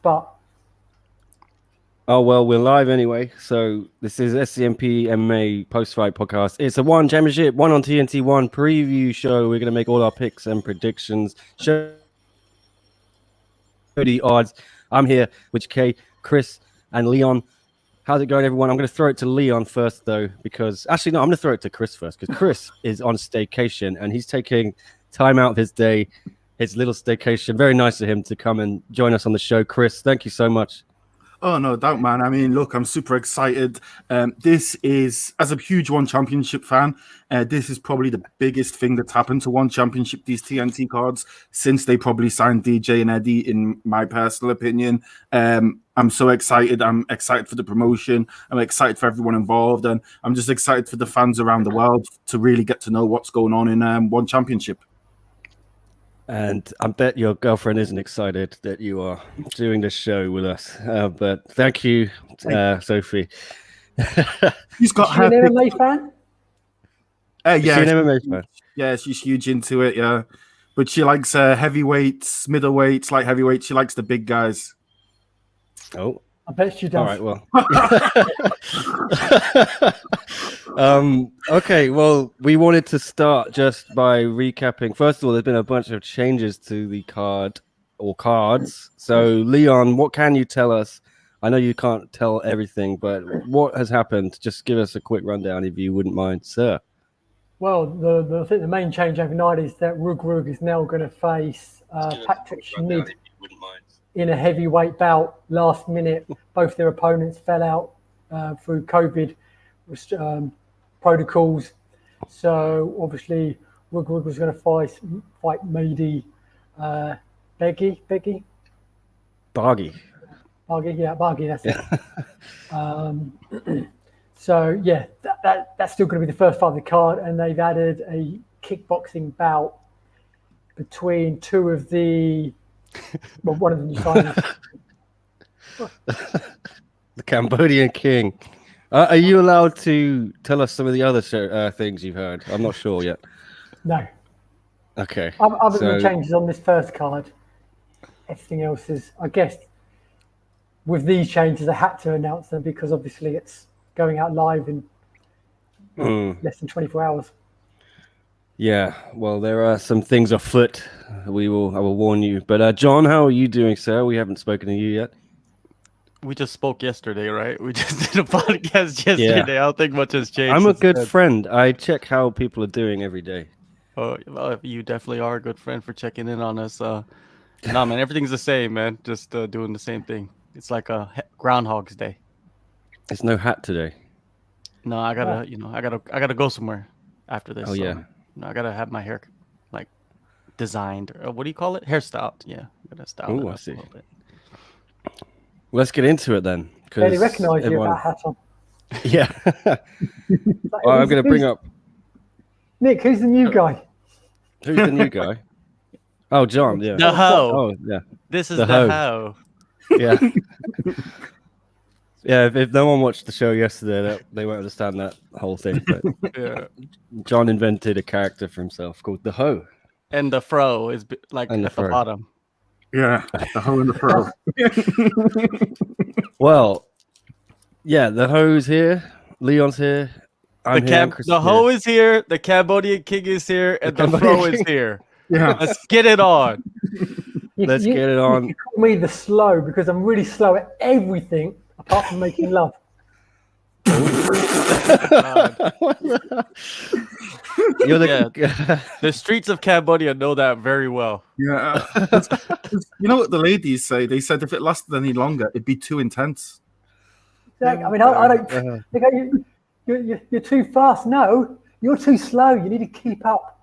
but oh well, we're live anyway. So this is SCMP MMA post-fight podcast. It's a one championship, one on TNT, one preview show. We're gonna make all our picks and predictions. Show the odds. I'm here with Kay, Chris, and Leon. How's it going, everyone? I'm going to throw it to Leon first, though, because actually, no, I'm going to throw it to Chris first, because Chris is on staycation and he's taking time out of his day, his little staycation. Very nice of him to come and join us on the show. Chris, thank you so much. Oh, no doubt, man. I mean, look, I'm super excited. This is, as a huge One Championship fan, this is probably the biggest thing that's happened to One Championship, these TNT cards, since they probably signed DJ and Eddie, in my personal opinion. I'm so excited. I'm excited for the promotion. I'm excited for everyone involved. And I'm just excited for the fans around the world to really get to know what's going on in One Championship. And I bet your girlfriend isn't excited that you are doing this show with us. But thank you, Sophie. She's got her. An MMA fan? Yeah, she's an MMA fan. Yeah, she's huge into it. Yeah, but she likes heavyweights, middleweights, light heavyweights. She likes the big guys. Oh, I bet she does. All right, well. Okay, well, we wanted to start just by recapping. First of all, there's been a bunch of changes to the card or cards. So, Leon, what can you tell us? I know you can't tell everything, but what has happened? Just give us a quick rundown if you wouldn't mind, sir. Well, I think the main change overnight is that Rug is now going to face Patrick Schmidt in a heavyweight bout last minute. Both their opponents fell out through COVID protocols. So obviously Rug was going to fight Mady Baggy, that's it. So yeah, that's still going to be the first fight of the card, and they've added a kickboxing bout between two of the one of the new signings. The Cambodian King. Are you allowed to tell us some of the other things you've heard? I'm not sure yet. No. Okay. Other than the changes on this first card, everything else is, I guess, with these changes, I had to announce them because obviously it's going out live in less than 24 hours. Yeah, well, there are some things afoot. I will warn you. But John, how are you doing, sir? We haven't spoken to you yet. We just spoke yesterday, right? We just did a podcast yesterday. Yeah. I don't think much has changed. I'm a good friend. I check how people are doing every day. Oh, well, you definitely are a good friend for checking in on us. No, man, everything's the same, man. Just doing the same thing. It's like a Groundhog's Day. There's no hat today. No, I gotta go somewhere after this. Oh, yeah. I gotta have my hair like designed. Or what do you call it? Hairstyled. Yeah, I gotta style it up a little bit. Let's get into it then. They recognize you with that hat on. Yeah. Well, I'm going to bring up Nick. Who's the new guy? Who's the new guy? Oh, John. Yeah. The hoe. Oh, yeah. This is the hoe. Yeah. Yeah. If no one watched the show yesterday, they won't understand that whole thing. But yeah. John invented a character for himself called the hoe. And the fro is like at the bottom. Yeah, the hoe and the fro. Well, yeah, the hoe's here. Leon's here. The hoe is here. The Cambodian King is here, and the fro is here. Yeah, let's get it on. Let's get it on. You call me the slow because I'm really slow at everything apart from making love. The streets of Cambodia know that very well. Yeah, you know what the ladies say? They said if it lasted any longer, it'd be too intense. I mean, I don't. You're too fast. No, you're too slow. You need to keep up.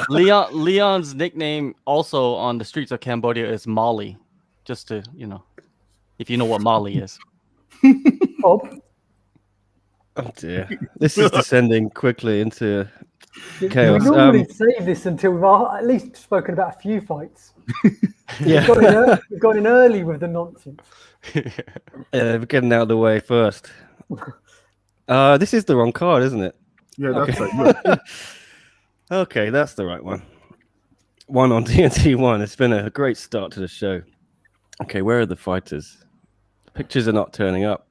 Leon's nickname also on the streets of Cambodia is Molly. Just to if you know what Molly is. Bob. Oh dear, this is descending quickly into chaos. We normally save this until we've at least spoken about a few fights. Yeah, we've gone in early with the nonsense. Yeah, we're getting out of the way first. This is the wrong card, isn't it? Yeah, that's right. Okay, that's the right one. One on TNT 1. It's been a great start to the show. Okay, where are the fighters? The pictures are not turning up.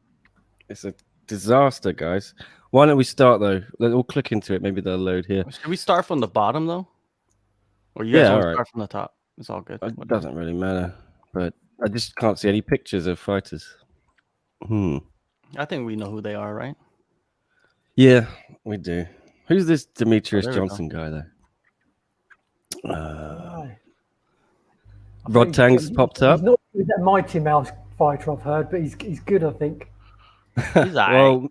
It's a disaster, guys. Why don't we start though? We'll click into it. Maybe they'll load here. Should we start from the bottom though, or you guys want to start from the top? It's all good. It doesn't really matter, but I just can't see any pictures of fighters. I think we know who they are, right? Yeah, we do. Who's this Demetrius Johnson guy though? Rodtang's popped up. He's not that Mighty Mouse fighter I've heard, but he's good, I think. He's well,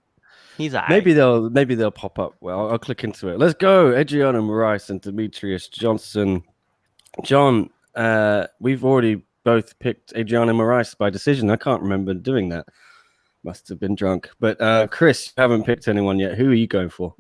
he's maybe they'll pop up. Well, I'll click into it. Let's go, Adriano Moraes and Demetrius Johnson. John, we've already both picked Adriano Moraes by decision. I can't remember doing that. Must have been drunk. But Chris, you haven't picked anyone yet. Who are you going for?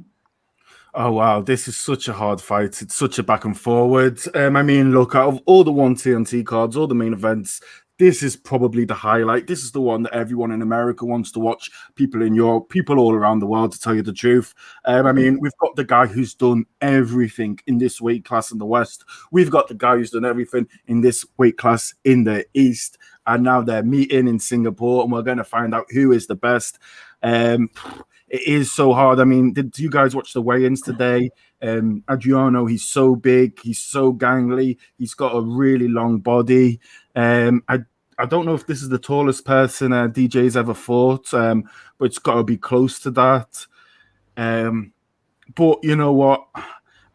Oh, wow. This is such a hard fight. It's such a back and forward. I mean, look, out of all the one TNT cards, all the main events, this is probably the highlight. This is the one that everyone in America wants to watch. People in Europe, people all around the world, to tell you the truth. I mean, we've got the guy who's done everything in this weight class in the West. We've got the guy who's done everything in this weight class in the East. And now they're meeting in Singapore, and we're going to find out who is the best. It is so hard. I mean, did you guys watch the weigh-ins today? Adriano, he's so big, he's so gangly, he's got a really long body. I don't know if this is the tallest person DJ's ever fought, but it's got to be close to that. But you know what?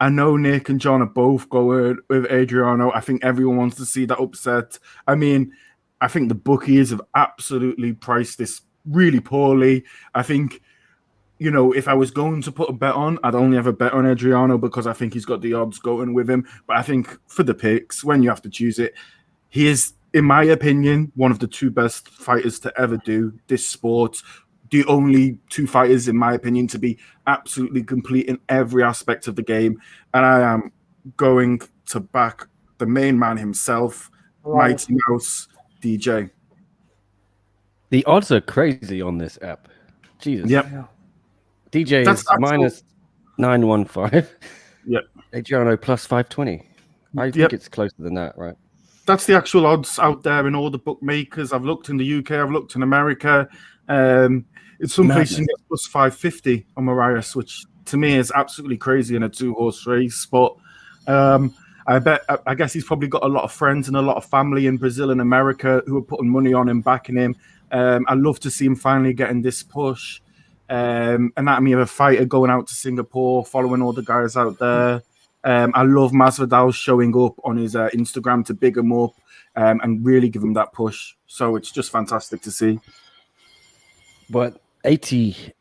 I know Nick and John are both going with Adriano. I think everyone wants to see that upset. I mean, I think the bookies have absolutely priced this really poorly. I think, you know, if I was going to put a bet on, I'd only have a bet on Adriano because I think he's got the odds going with him. But I think for the picks, when you have to choose it, he is, in my opinion, one of the two best fighters to ever do this sport. The only two fighters, in my opinion, to be absolutely complete in every aspect of the game. And I am going to back the main man himself, Mighty Mouse DJ. The odds are crazy on this app. Jesus. Yep. DJ That's is minus 915. Yep. Adriano plus 520. I think it's closer than that, right? That's the actual odds out there in all the bookmakers. I've looked in the UK, I've looked in America. It's some places you get plus 550 on Moraes, which to me is absolutely crazy in a two-horse race. But I guess he's probably got a lot of friends and a lot of family in Brazil and America who are putting money on him, backing him. I'd love to see him finally getting this push. Anatomy of a fighter going out to Singapore, following all the guys out there. I love Masvidal showing up on his Instagram to big him up and really give him that push. So it's just fantastic to see. But 88%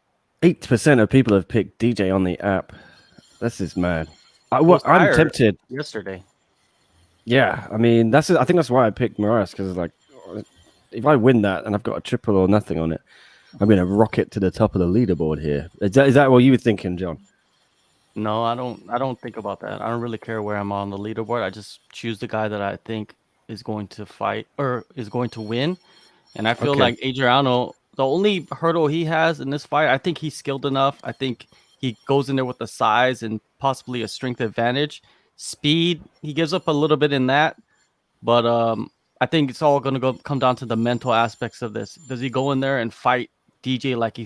of people have picked DJ on the app. This is mad. I'm tempted. Yesterday. Yeah, I mean I think that's why I picked Moraes, because like if I win that and I've got a triple or nothing on it, I'm going to rocket to the top of the leaderboard here. Is that what you were thinking, John? No, I don't think about that. I don't really care where I'm on the leaderboard. I just choose the guy that I think is going to fight or is going to win. And I feel like Adriano, the only hurdle he has in this fight, I think he's skilled enough. I think he goes in there with the size and possibly a strength advantage. Speed, he gives up a little bit in that. But I think it's all going to come down to the mental aspects of this. Does he go in there and fight DJ like he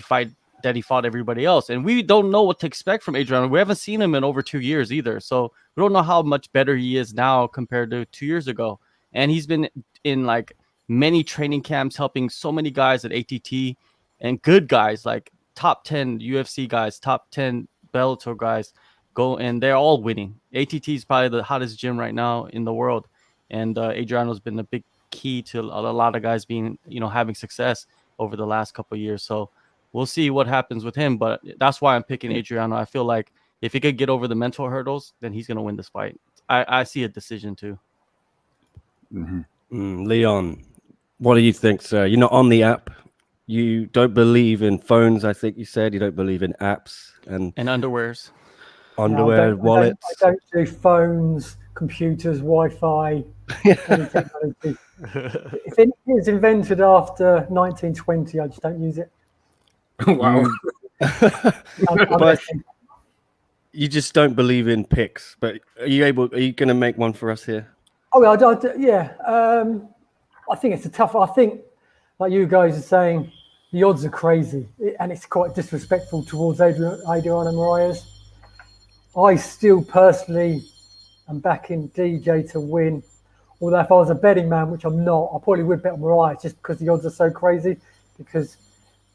fought everybody else? And we don't know what to expect from Adriano. We haven't seen him in over 2 years either. So we don't know how much better he is now compared to 2 years ago. And he's been in like many training camps, helping so many guys at ATT and good guys, like top 10 UFC guys, top 10 Bellator guys go, and they're all winning. ATT is probably the hottest gym right now in the world. And Adriano's been a big key to a lot of guys being, having success over the last couple of years. So we'll see what happens with him, but that's why I'm picking Adriano. I feel like if he could get over the mental hurdles, then he's going to win this fight. I see a decision too. Leon, what do you think, sir? You're not on the app. You don't believe in phones, I think you said. You don't believe in apps and underwears. Underwear, wallets. I don't do phones, computers, Wi-Fi, any technology. If it is invented after 1920, I just don't use it. Wow. But you just don't believe in picks. But are you going to make one for us here? Oh, yeah. I think it's a tough. I think, like you guys are saying, the odds are crazy, and it's quite disrespectful towards Adriano Moraes. I still personally am backing DJ to win. Although if I was a betting man, which I'm not, I probably would bet on Moraes just because the odds are so crazy. Because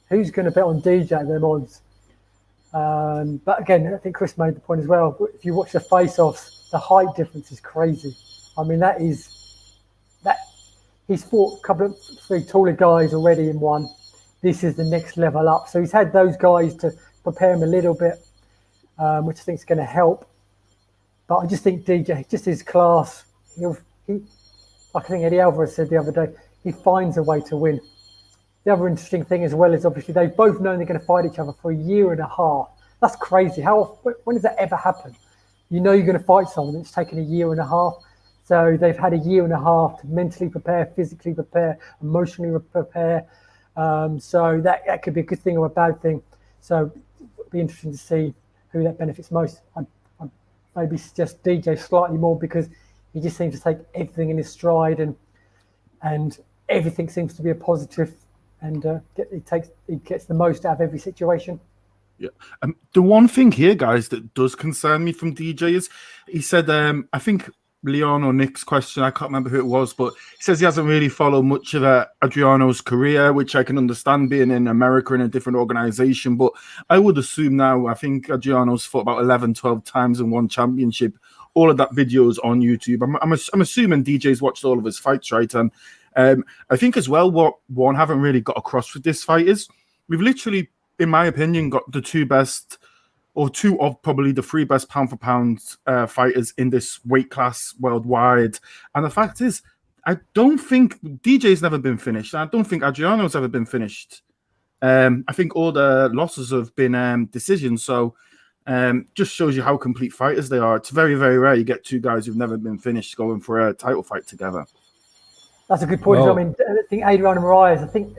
who's going to bet on DJ at them odds? But again, I think Chris made the point as well. If you watch the face-offs, the height difference is crazy. I mean, that he's fought a couple of 3 taller guys already in one. This is the next level up. So he's had those guys to prepare him a little bit, which I think is going to help. But I just think DJ, just his class, he like I think Eddie Alvarez said the other day, he finds a way to win. The other interesting thing as well is obviously they've both known they're going to fight each other for a year and a half. That's crazy. When does that ever happen? You know you're going to fight someone, it's taken a year and a half. So they've had a year and a half to mentally prepare, physically prepare, emotionally prepare. So that could be a good thing or a bad thing. So it'll be interesting to see who that benefits most. I'd maybe suggest DJ slightly more because he just seems to take everything in his stride and everything seems to be a positive, and he gets the most out of every situation. Yeah. The one thing here, guys, that does concern me from DJ is he said, I think Leon or Nick's question, I can't remember who it was, but he says he hasn't really followed much of Adriano's career, which I can understand being in America in a different organization. But I would assume now, I think Adriano's fought about 11, 12 times in one championship. All of that video is on YouTube. I'm assuming DJ's watched all of his fights, right? And I think as well, what one haven't really got across with this fight is we've literally, in my opinion, got the 2 best, or 2 of probably the 3 best pound-for-pound fighters in this weight class worldwide. And the fact is, I don't think DJ's never been finished. I don't think Adriano's ever been finished. I think all the losses have been decisions. So just shows you how complete fighters they are. It's very, very rare you get 2 guys who've never been finished going for a title fight together. That's a good point. Well, I mean, I think Adriano Moraes, I think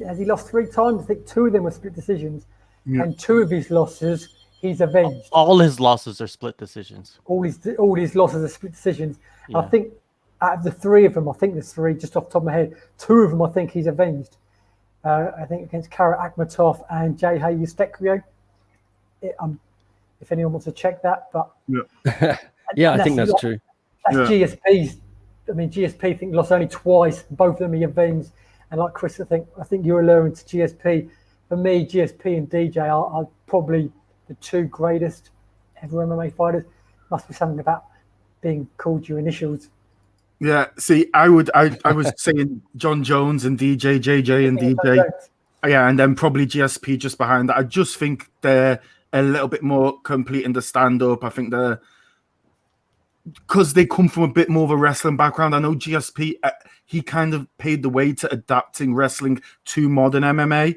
has he lost 3 times? I think 2 of them were split decisions. Yeah. And 2 of his losses, he's avenged. All his losses are split decisions. All his losses are split decisions. Yeah. I think out of the 3 of them, I think there's 3 just off the top of my head. 2 of them, I think he's avenged. I think against Kara Akhmatov and Jay Eustekio. If anyone wants to check that, but yeah, I think that's true. That's GSP's. I mean, GSP I think lost only twice. Both of them he avenged. And like Chris, I think you're alluding to GSP. For me, GSP and DJ are probably the 2 greatest ever MMA fighters. Must be something about being called your initials. Yeah, see, I was saying John Jones and DJ, JJ and DJ. Yeah, and then probably GSP just behind that. I just think they're a little bit more complete in the stand-up. I think they're, because they come from a bit more of a wrestling background. I know GSP, he kind of paid the way to adapting wrestling to modern MMA,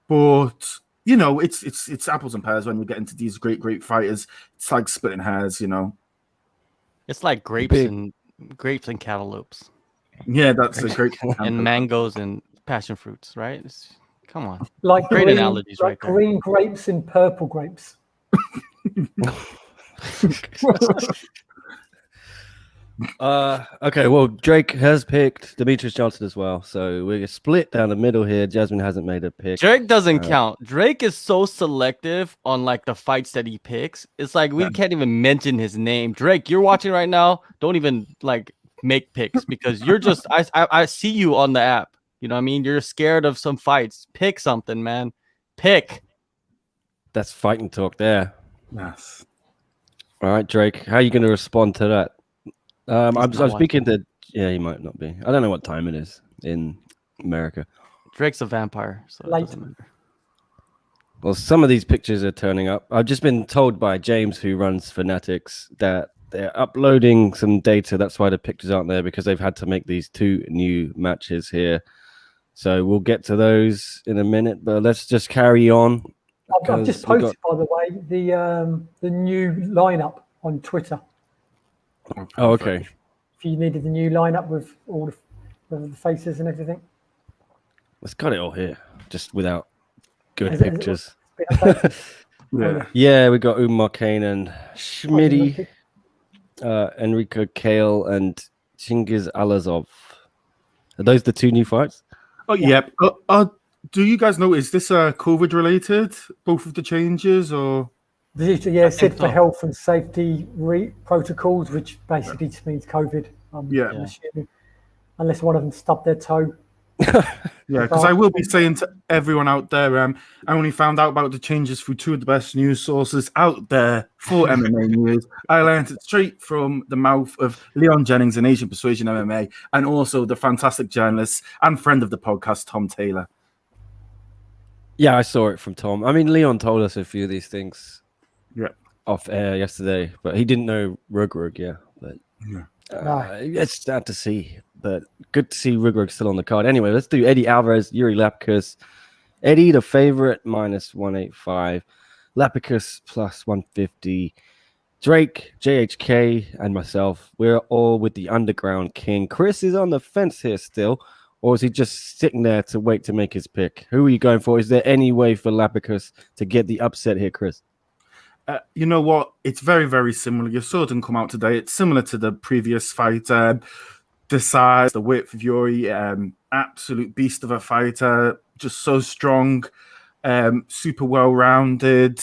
but you know, it's apples and pears when you get into these great fighters. It's like splitting hairs, you know. It's like grapes and cantaloupes. Yeah, that's a great and mangoes and passion fruits, right? Come on, like great analogies, like right? Green grapes and purple grapes. Okay, well, Drake has picked Demetrius Johnson as well, so we're split down the middle here. Jasmine hasn't made a pick. Drake doesn't count. Drake is so selective on like the fights that he picks. It's like we can't even mention his name. Drake, you're watching right now. Don't even like make picks because you're just I see you on the app. You know what I mean? You're scared of some fights. Pick something, man. Pick. That's fighting talk there. Yes. All right, Drake, how are you going to respond to that? I'm speaking to. Yeah, he might not be. I don't know what time it is in America. Drake's a vampire, so it doesn't matter. Well, some of these pictures are turning up. I've just been told by James, who runs Fanatics, that they're uploading some data. That's why the pictures aren't there, because they've had to make these 2 new matches here. So we'll get to those in a minute, but let's just carry on. I've just posted, by the way, the new lineup on Twitter. Oh, okay. If you needed the new lineup with all the faces and everything. Let's got it all here, just without good pictures. Yeah, we got Umar Kane and Schmidt, Enrico Kale and Chingiz Alazov. Are those the two new fights? Oh, yeah. Do you guys know, is this COVID related, both of the changes, or? Yeah, said for so. health and safety protocols, which basically just means COVID. I'm assuming, unless one of them stubbed their toe. Yeah, because I will be saying to everyone out there, I only found out about the changes through two of the best news sources out there for MMA news. I learned it straight from the mouth of Leon Jennings in Asian Persuasion MMA, and also the fantastic journalist and friend of the podcast, Tom Taylor. Yeah, I saw it from Tom. I mean, Leon told us a few of these things off air yesterday, but he didn't know Rug, but it's sad to see. But good to see Rug still on the card. Anyway, let's do Eddie Alvarez, Yuri Lapicus. Eddie, the favorite, -185. Lapicus, +150. Drake, JHK, and myself, we're all with the Underground King. Chris is on the fence here still, or is he just sitting there to wait to make his pick? Who are you going for? Is there any way for Lapicus to get the upset here, Chris? You know what? It's very, very similar. You saw them come out today. It's similar to the previous fight. The size, the width of Yuri, absolute beast of a fighter, just so strong, super well-rounded.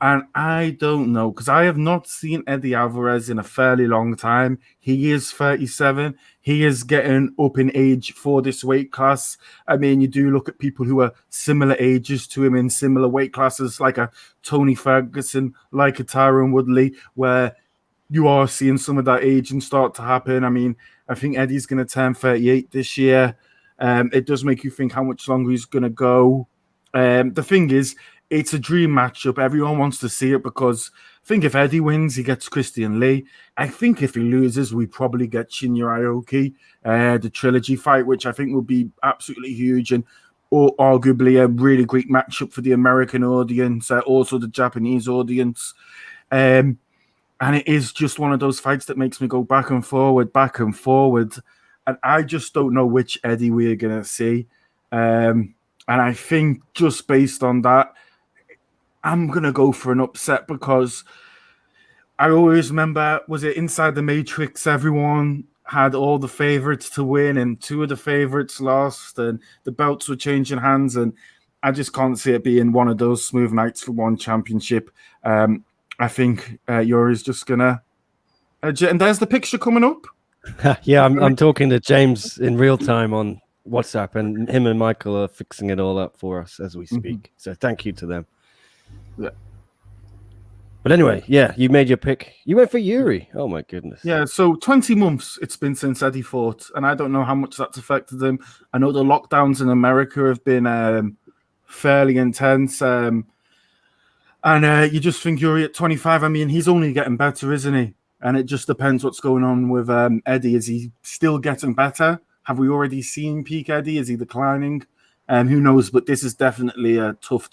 And I don't know, because I have not seen Eddie Alvarez in a fairly long time. He is 37. He is getting up in age for this weight class. I mean, you do look at people who are similar ages to him in similar weight classes, like a Tony Ferguson, like a Tyron Woodley, where you are seeing some of that aging start to happen. I mean, I think Eddie's going to turn 38 this year. It does make you think how much longer he's going to go. The thing is, it's a dream matchup. Everyone wants to see it because I think if Eddie wins, he gets Christian Lee. I think if he loses, we probably get Shinya Aoki, the trilogy fight, which I think will be absolutely huge and arguably a really great matchup for the American audience, also the Japanese audience. And it is just one of those fights that makes me go back and forward. And I just don't know which Eddie we're going to see. And I think just based on that, I'm going to go for an upset because I always remember, was it Inside the Matrix? Everyone had all the favorites to win and two of the favorites lost and the belts were changing hands. And I just can't see it being one of those smooth nights for one championship. I think Yuri's just going to... and there's the picture coming up. Yeah, I'm talking to James in real time on WhatsApp, and him and Michael are fixing it all up for us as we speak. So thank you to them. Yeah. But anyway, yeah, you made your pick. You went for Yuri. Oh my goodness. Yeah, so 20 months it's been since Eddie fought, and I don't know how much that's affected him. I know the lockdowns in America have been fairly intense. And you just think Yuri at 25, I mean, he's only getting better, isn't he? And it just depends what's going on with Eddie. Is he still getting better? Have we already seen peak Eddie? Is he declining? Who knows? But this is definitely a tough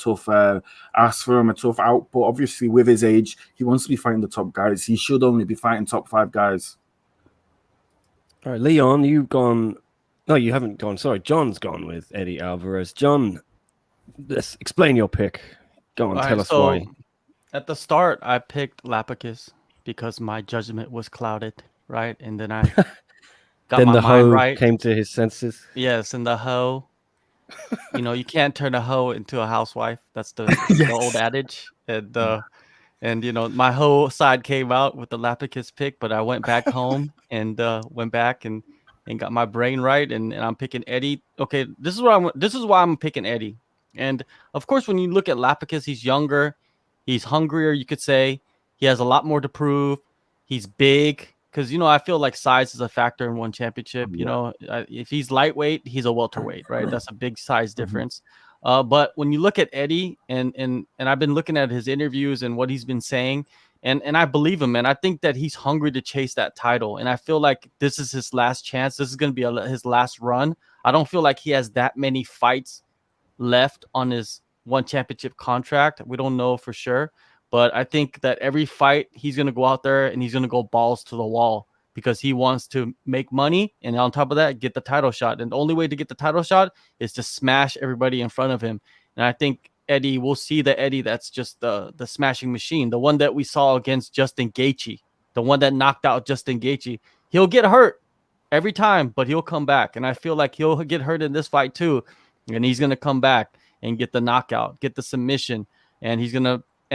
ask for him, a tough out. But obviously, with his age, he wants to be fighting the top guys. He should only be fighting top 5 guys. All right, Leon, you've gone. No, you haven't gone. Sorry, John's gone with Eddie Alvarez. John, let's explain your pick. Go on, tell us why. At the start, I picked Lapicus because my judgment was clouded, right? And then I got then my the mind hoe right. Came to his senses. Yes, and the hoe. You can't turn a hoe into a housewife. That's the old adage. And my hoe side came out with the Lapicus pick, but I went back home and went back and got my brain right, and I'm picking Eddie. Okay, this is why I'm picking Eddie. And of course, when you look at Lapicus, he's younger, he's hungrier, you could say. He has a lot more to prove. He's big. Because, I feel like size is a factor in one championship. If he's lightweight, he's a welterweight, right? That's a big size difference. But when you look at Eddie, and I've been looking at his interviews and what he's been saying, and I believe him, and I think that he's hungry to chase that title. And I feel like this is his last chance. This is going to be his last run. I don't feel like he has that many fights left on his one championship contract. We don't know for sure. But I think that every fight, he's going to go out there and he's going to go balls to the wall because he wants to make money. And on top of that, get the title shot. And the only way to get the title shot is to smash everybody in front of him. And I think Eddie, we'll see the Eddie that's just the smashing machine. The one that we saw against Justin Gaethje, the one that knocked out Justin Gaethje. He'll get hurt. every time, but he'll come back. And I feel like he'll get hurt in this fight too. And he's going to come back and get the knockout, get the submission. And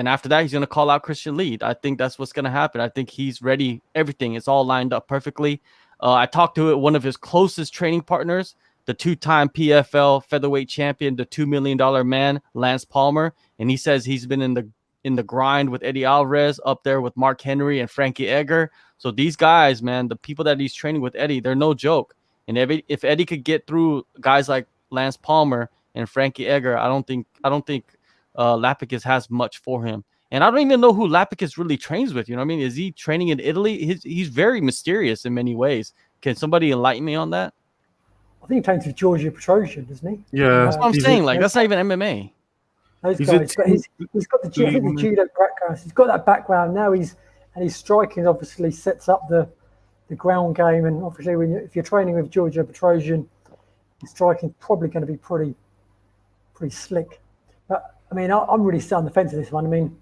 after that, he's going to call out Christian Lee. I think that's what's going to happen. I think he's ready. Everything. It's all lined up perfectly. I talked to one of his closest training partners, the 2-time PFL featherweight champion, the $2 million man, Lance Palmer. And he says he's been in the grind with Eddie Alvarez, up there with Mark Henry and Frankie Edgar. So these guys, man, the people that he's training with Eddie, they're no joke. And if Eddie could get through guys like Lance Palmer and Frankie Edgar, I don't think Lapicus has much for him. And I don't even know who Lapicus really trains with. You know what I mean? Is he training in Italy? He's very mysterious in many ways. Can somebody enlighten me on that? I think he trains with Georgia Petrosian, doesn't he? Yeah. That's what I'm saying. Like, that's not even MMA. Those guys, but he's got the judo background. He's got that background now. His striking obviously sets up the ground game, and obviously if you're training with Georgia Petrosian, his striking is probably going to be pretty slick. But I mean, I'm really still on the fence of this one. I mean,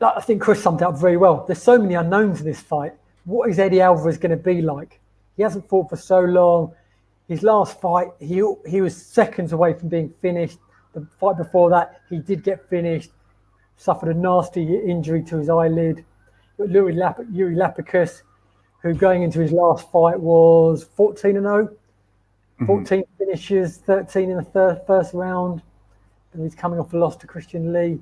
I think Chris summed it up very well. There's so many unknowns in this fight. What is Eddie Alvarez going to be like? He hasn't fought for so long. His last fight, he was seconds away from being finished. The fight before that, he did get finished. Suffered a nasty injury to his eyelid. Yuri Lapicus, who going into his last fight was 14-0. 14 finishes, 13 in the first round. And he's coming off a loss to Christian Lee.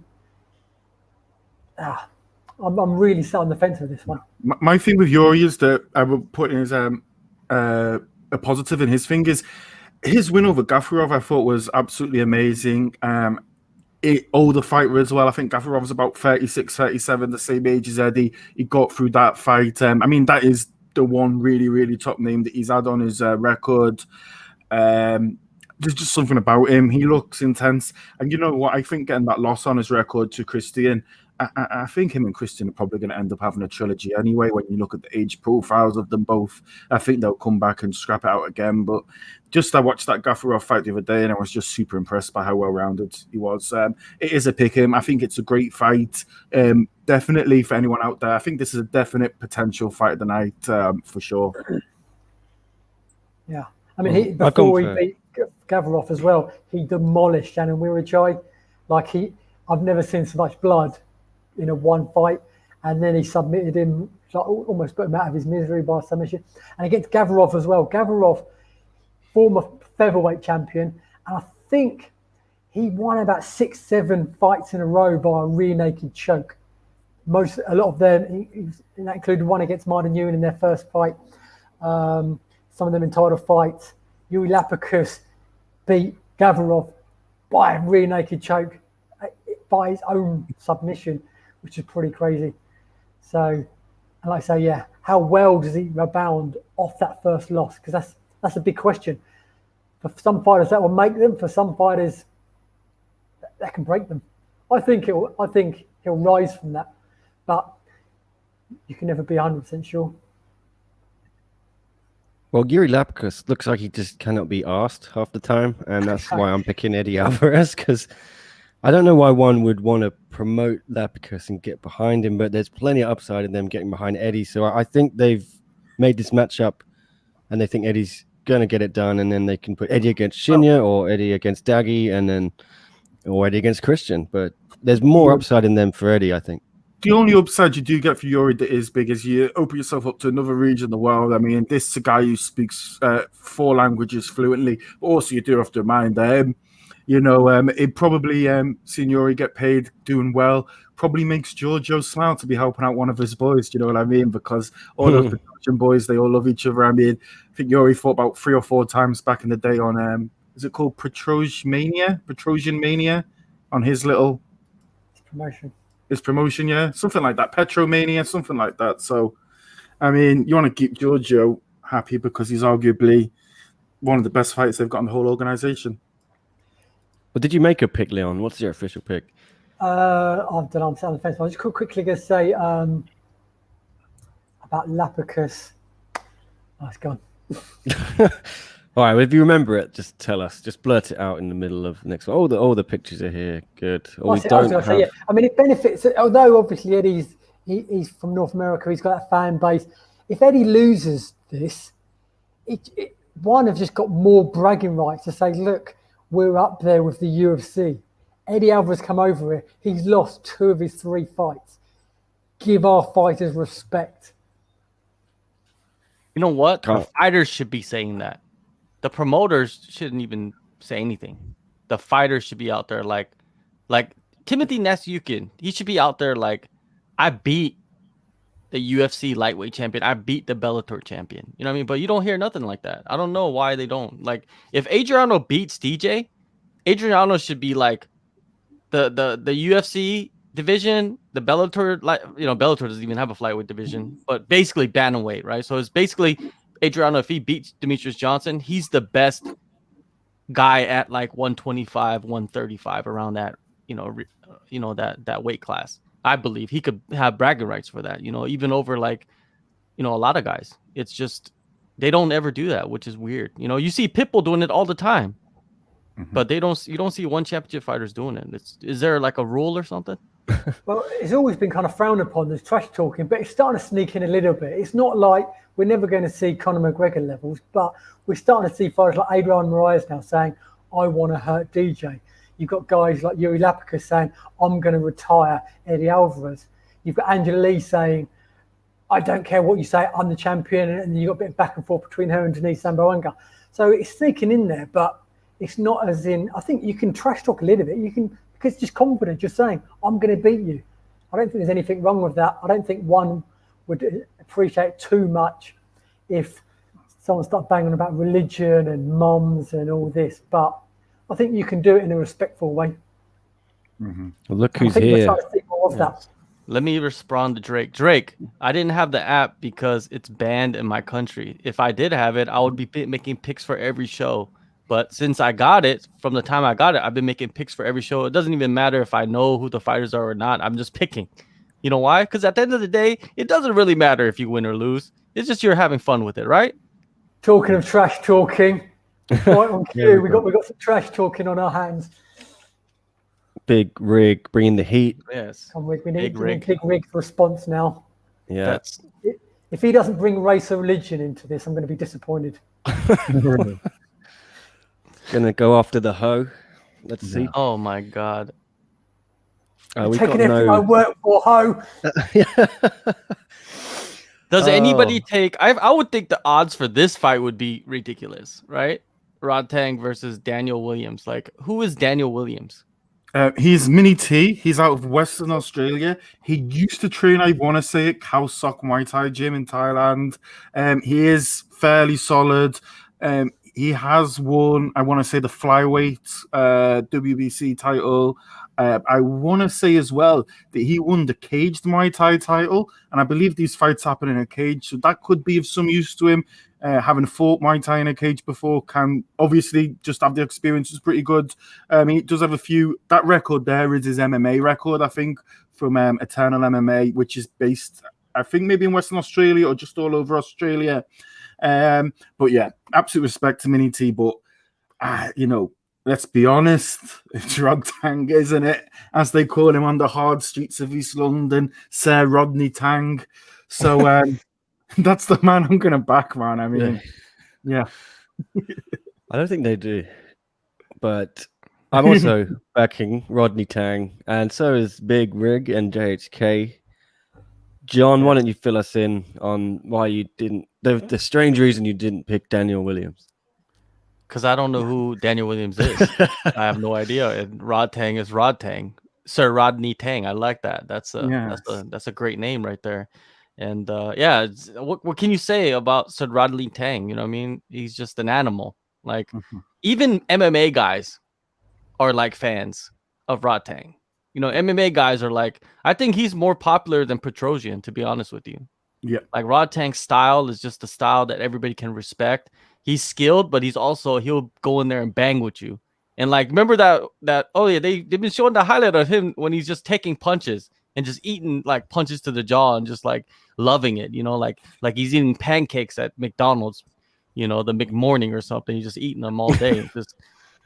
I'm really sat on the fence with this one. My thing with Yuri is that I would put in his a positive in his fingers. His win over Gafurov, I thought, was absolutely amazing. Older fighter as well. I think Gafurov's about 36, 37, the same age as Eddie. He got through that fight. I mean, that is the one really, really top name that he's had on his record. There's just something about him. He looks intense. And you know what? I think getting that loss on his record to Christian, I think him and Christian are probably going to end up having a trilogy anyway. When you look at the age profiles of them both, I think they'll come back and scrap it out again. But I watched that Gafurov fight the other day, and I was just super impressed by how well-rounded he was. It is a pick 'em. I think it's a great fight. Definitely for anyone out there, I think this is a definite potential fight of the night for sure. Yeah, I mean, before he beat Gafurov as well, he demolished Shannon Wiradjai. I've never seen so much blood in a one fight, and then he submitted him, almost put him out of his misery by submission. And against Gafurov as well. Gafurov, former featherweight champion, and I think he won about 6-7 fights in a row by a rear naked choke. A lot of them, that included one against Martin Ewan in their first fight. Some of them in title fights. Yuri Lapicus beat Gafurov by a rear naked choke, by his own submission, which is pretty crazy. So, and like I say, yeah, how well does he rebound off that first loss? Because that's a big question. For some fighters, that will make them. For some fighters, that can break them. I think he'll rise from that, but you can never be 100% sure. Well, Yuri Lapicus looks like he just cannot be asked half the time, and that's why I'm picking Eddie Alvarez, because I don't know why one would want to promote Lapicus and get behind him, but there's plenty of upside in them getting behind Eddie. So I think they've made this matchup, and they think Eddie's going to get it done, and then they can put Eddie against Shinya or Eddie against Daggy, or Eddie against Christian. But there's more upside in them for Eddie, I think. The only upside you do get for Yuri that is big is you open yourself up to another region of the world. I mean, this is a guy who speaks 4 languages fluently, but also you do have to mind it probably seeing Yuri get paid doing well probably makes Giorgio smile to be helping out one of his boys. Do you know what I mean? Because all those Petrosian boys, they all love each other. I mean, I think Yuri fought about 3 or 4 times back in the day on is it called Petrosian Mania on his little promotion. His promotion, yeah, something like that. Petromania, something like that. So, I mean, you want to keep Giorgio happy because he's arguably one of the best fighters they've got in the whole organization. But did you make a pick, Leon? What's your official pick? I don't know. I'm sat on the fence. I was just quickly going to say about Lapicus. Oh, it's gone. All right, well, if you remember it, just tell us. Just blurt it out in the middle of the next one. All the pictures are here. Good. I mean, it benefits. Although obviously Eddie's he's from North America, he's got that fan base. if Eddie loses this, one have just got more bragging rights to say, look, we're up there with the UFC. Eddie Alvarez come over here. He's lost 2 of his 3 fights. Give our fighters respect. You know what? The fighters should be saying that. The promoters shouldn't even say anything. The fighters should be out there like Timothy Nasyukin. He should be out there like, I beat the UFC lightweight champion. I beat the Bellator champion. You know what I mean? But you don't hear nothing like that. I don't know why they don't. Like, if Adriano beats DJ, Adriano should be like the UFC division, the Bellator, like, you know, Bellator doesn't even have a flyweight division, but basically bantamweight, right? So it's basically Adriano, if he beats Demetrius Johnson, he's the best guy at like 125, 135, around that, that weight class. I believe he could have bragging rights for that, even over like, a lot of guys. It's just, they don't ever do that, which is weird. You see Pitbull doing it all the time, but you don't see one championship fighters doing it. Is there like a rule or something? Well, it's always been kind of frowned upon, this trash talking, but it's starting to sneak in a little bit. It's not like we're never going to see Conor McGregor levels, but we're starting to see fighters like Adrian Moraes now saying, I want to hurt DJ. You've got guys like Yuri Lapicus saying, I'm going to retire Eddie Alvarez. You've got Angela Lee saying, I don't care what you say, I'm the champion. And you've got a bit of back and forth between her and Denise Zamboanga. So it's sneaking in there, but it's not as in, I think you can trash talk a little bit. You can, because it's just confidence, just saying, I'm going to beat you. I don't think there's anything wrong with that. I don't think one would appreciate too much if someone started banging about religion and mums and all this, but I think you can do it in a respectful way. Well, look who's here. We're trying to see more of that. Let me respond to Drake. Drake, I didn't have the app because it's banned in my country. If I did have it, I would be making picks for every show. But since I got it, from the time I got it, I've been making picks for every show. It doesn't even matter if I know who the fighters are or not. I'm just picking. You know why? Because at the end of the day, it doesn't really matter if you win or lose. It's just you're having fun with it, right? Talking of trash talking, right on cue, we got some trash talking on our hands. Big Rig bringing the heat. Yes. We need Big Rig's response now. Yeah. If he doesn't bring race or religion into this, I'm going to be disappointed. Gonna go after the hoe. Let's see. Oh my God. Taking everything I work for, hoe. Does anybody take? I would think the odds for this fight would be ridiculous, right? Rodtang versus Daniel Williams. Like, who is Daniel Williams? He's Mini T. He's out of Western Australia. He used to train, I want to say, at Khao Sok Muay Thai Gym in Thailand. He is fairly solid. He has won, I want to say, the flyweight WBC title. I want to say as well that he won the caged Muay Thai title, and I believe these fights happen in a cage, so that could be of some use to him. Having fought Muay Thai in a cage before, can obviously just have the experience is pretty good. He does have a few. That record there is his MMA record, I think, from Eternal MMA, which is based, I think, maybe in Western Australia or just all over Australia. But yeah, absolute respect to Mini T. But let's be honest, it's Rodtang, isn't it? As they call him on the hard streets of East London, Sir Rodney Tang. So that's the man I'm going to back, man. I mean, yeah. I don't think they do, but I'm also backing Rodney Tang, and so is Big Rig and JHK. John, why don't you fill us in on why you didn't, the strange reason you didn't pick Daniel Williams? Because I don't know who Daniel Williams is. I have no idea. And Rodtang is Rodtang. Sir Rodney Tang. I like that. That's a great name right there. And what can you say about Sir Rodney Tang? You know what I mean? He's just an animal. Like even MMA guys are like fans of Rodtang. MMA guys are like, I think he's more popular than Petrosian, to be honest with you. Yeah. Like Rodtang's style is just a style that everybody can respect. He's skilled, but he'll go in there and bang with you. And like, remember they've been showing the highlight of him when he's just taking punches and just eating like punches to the jaw and just like loving it, like he's eating pancakes at McDonald's, the McMorning or something. He's just eating them all day.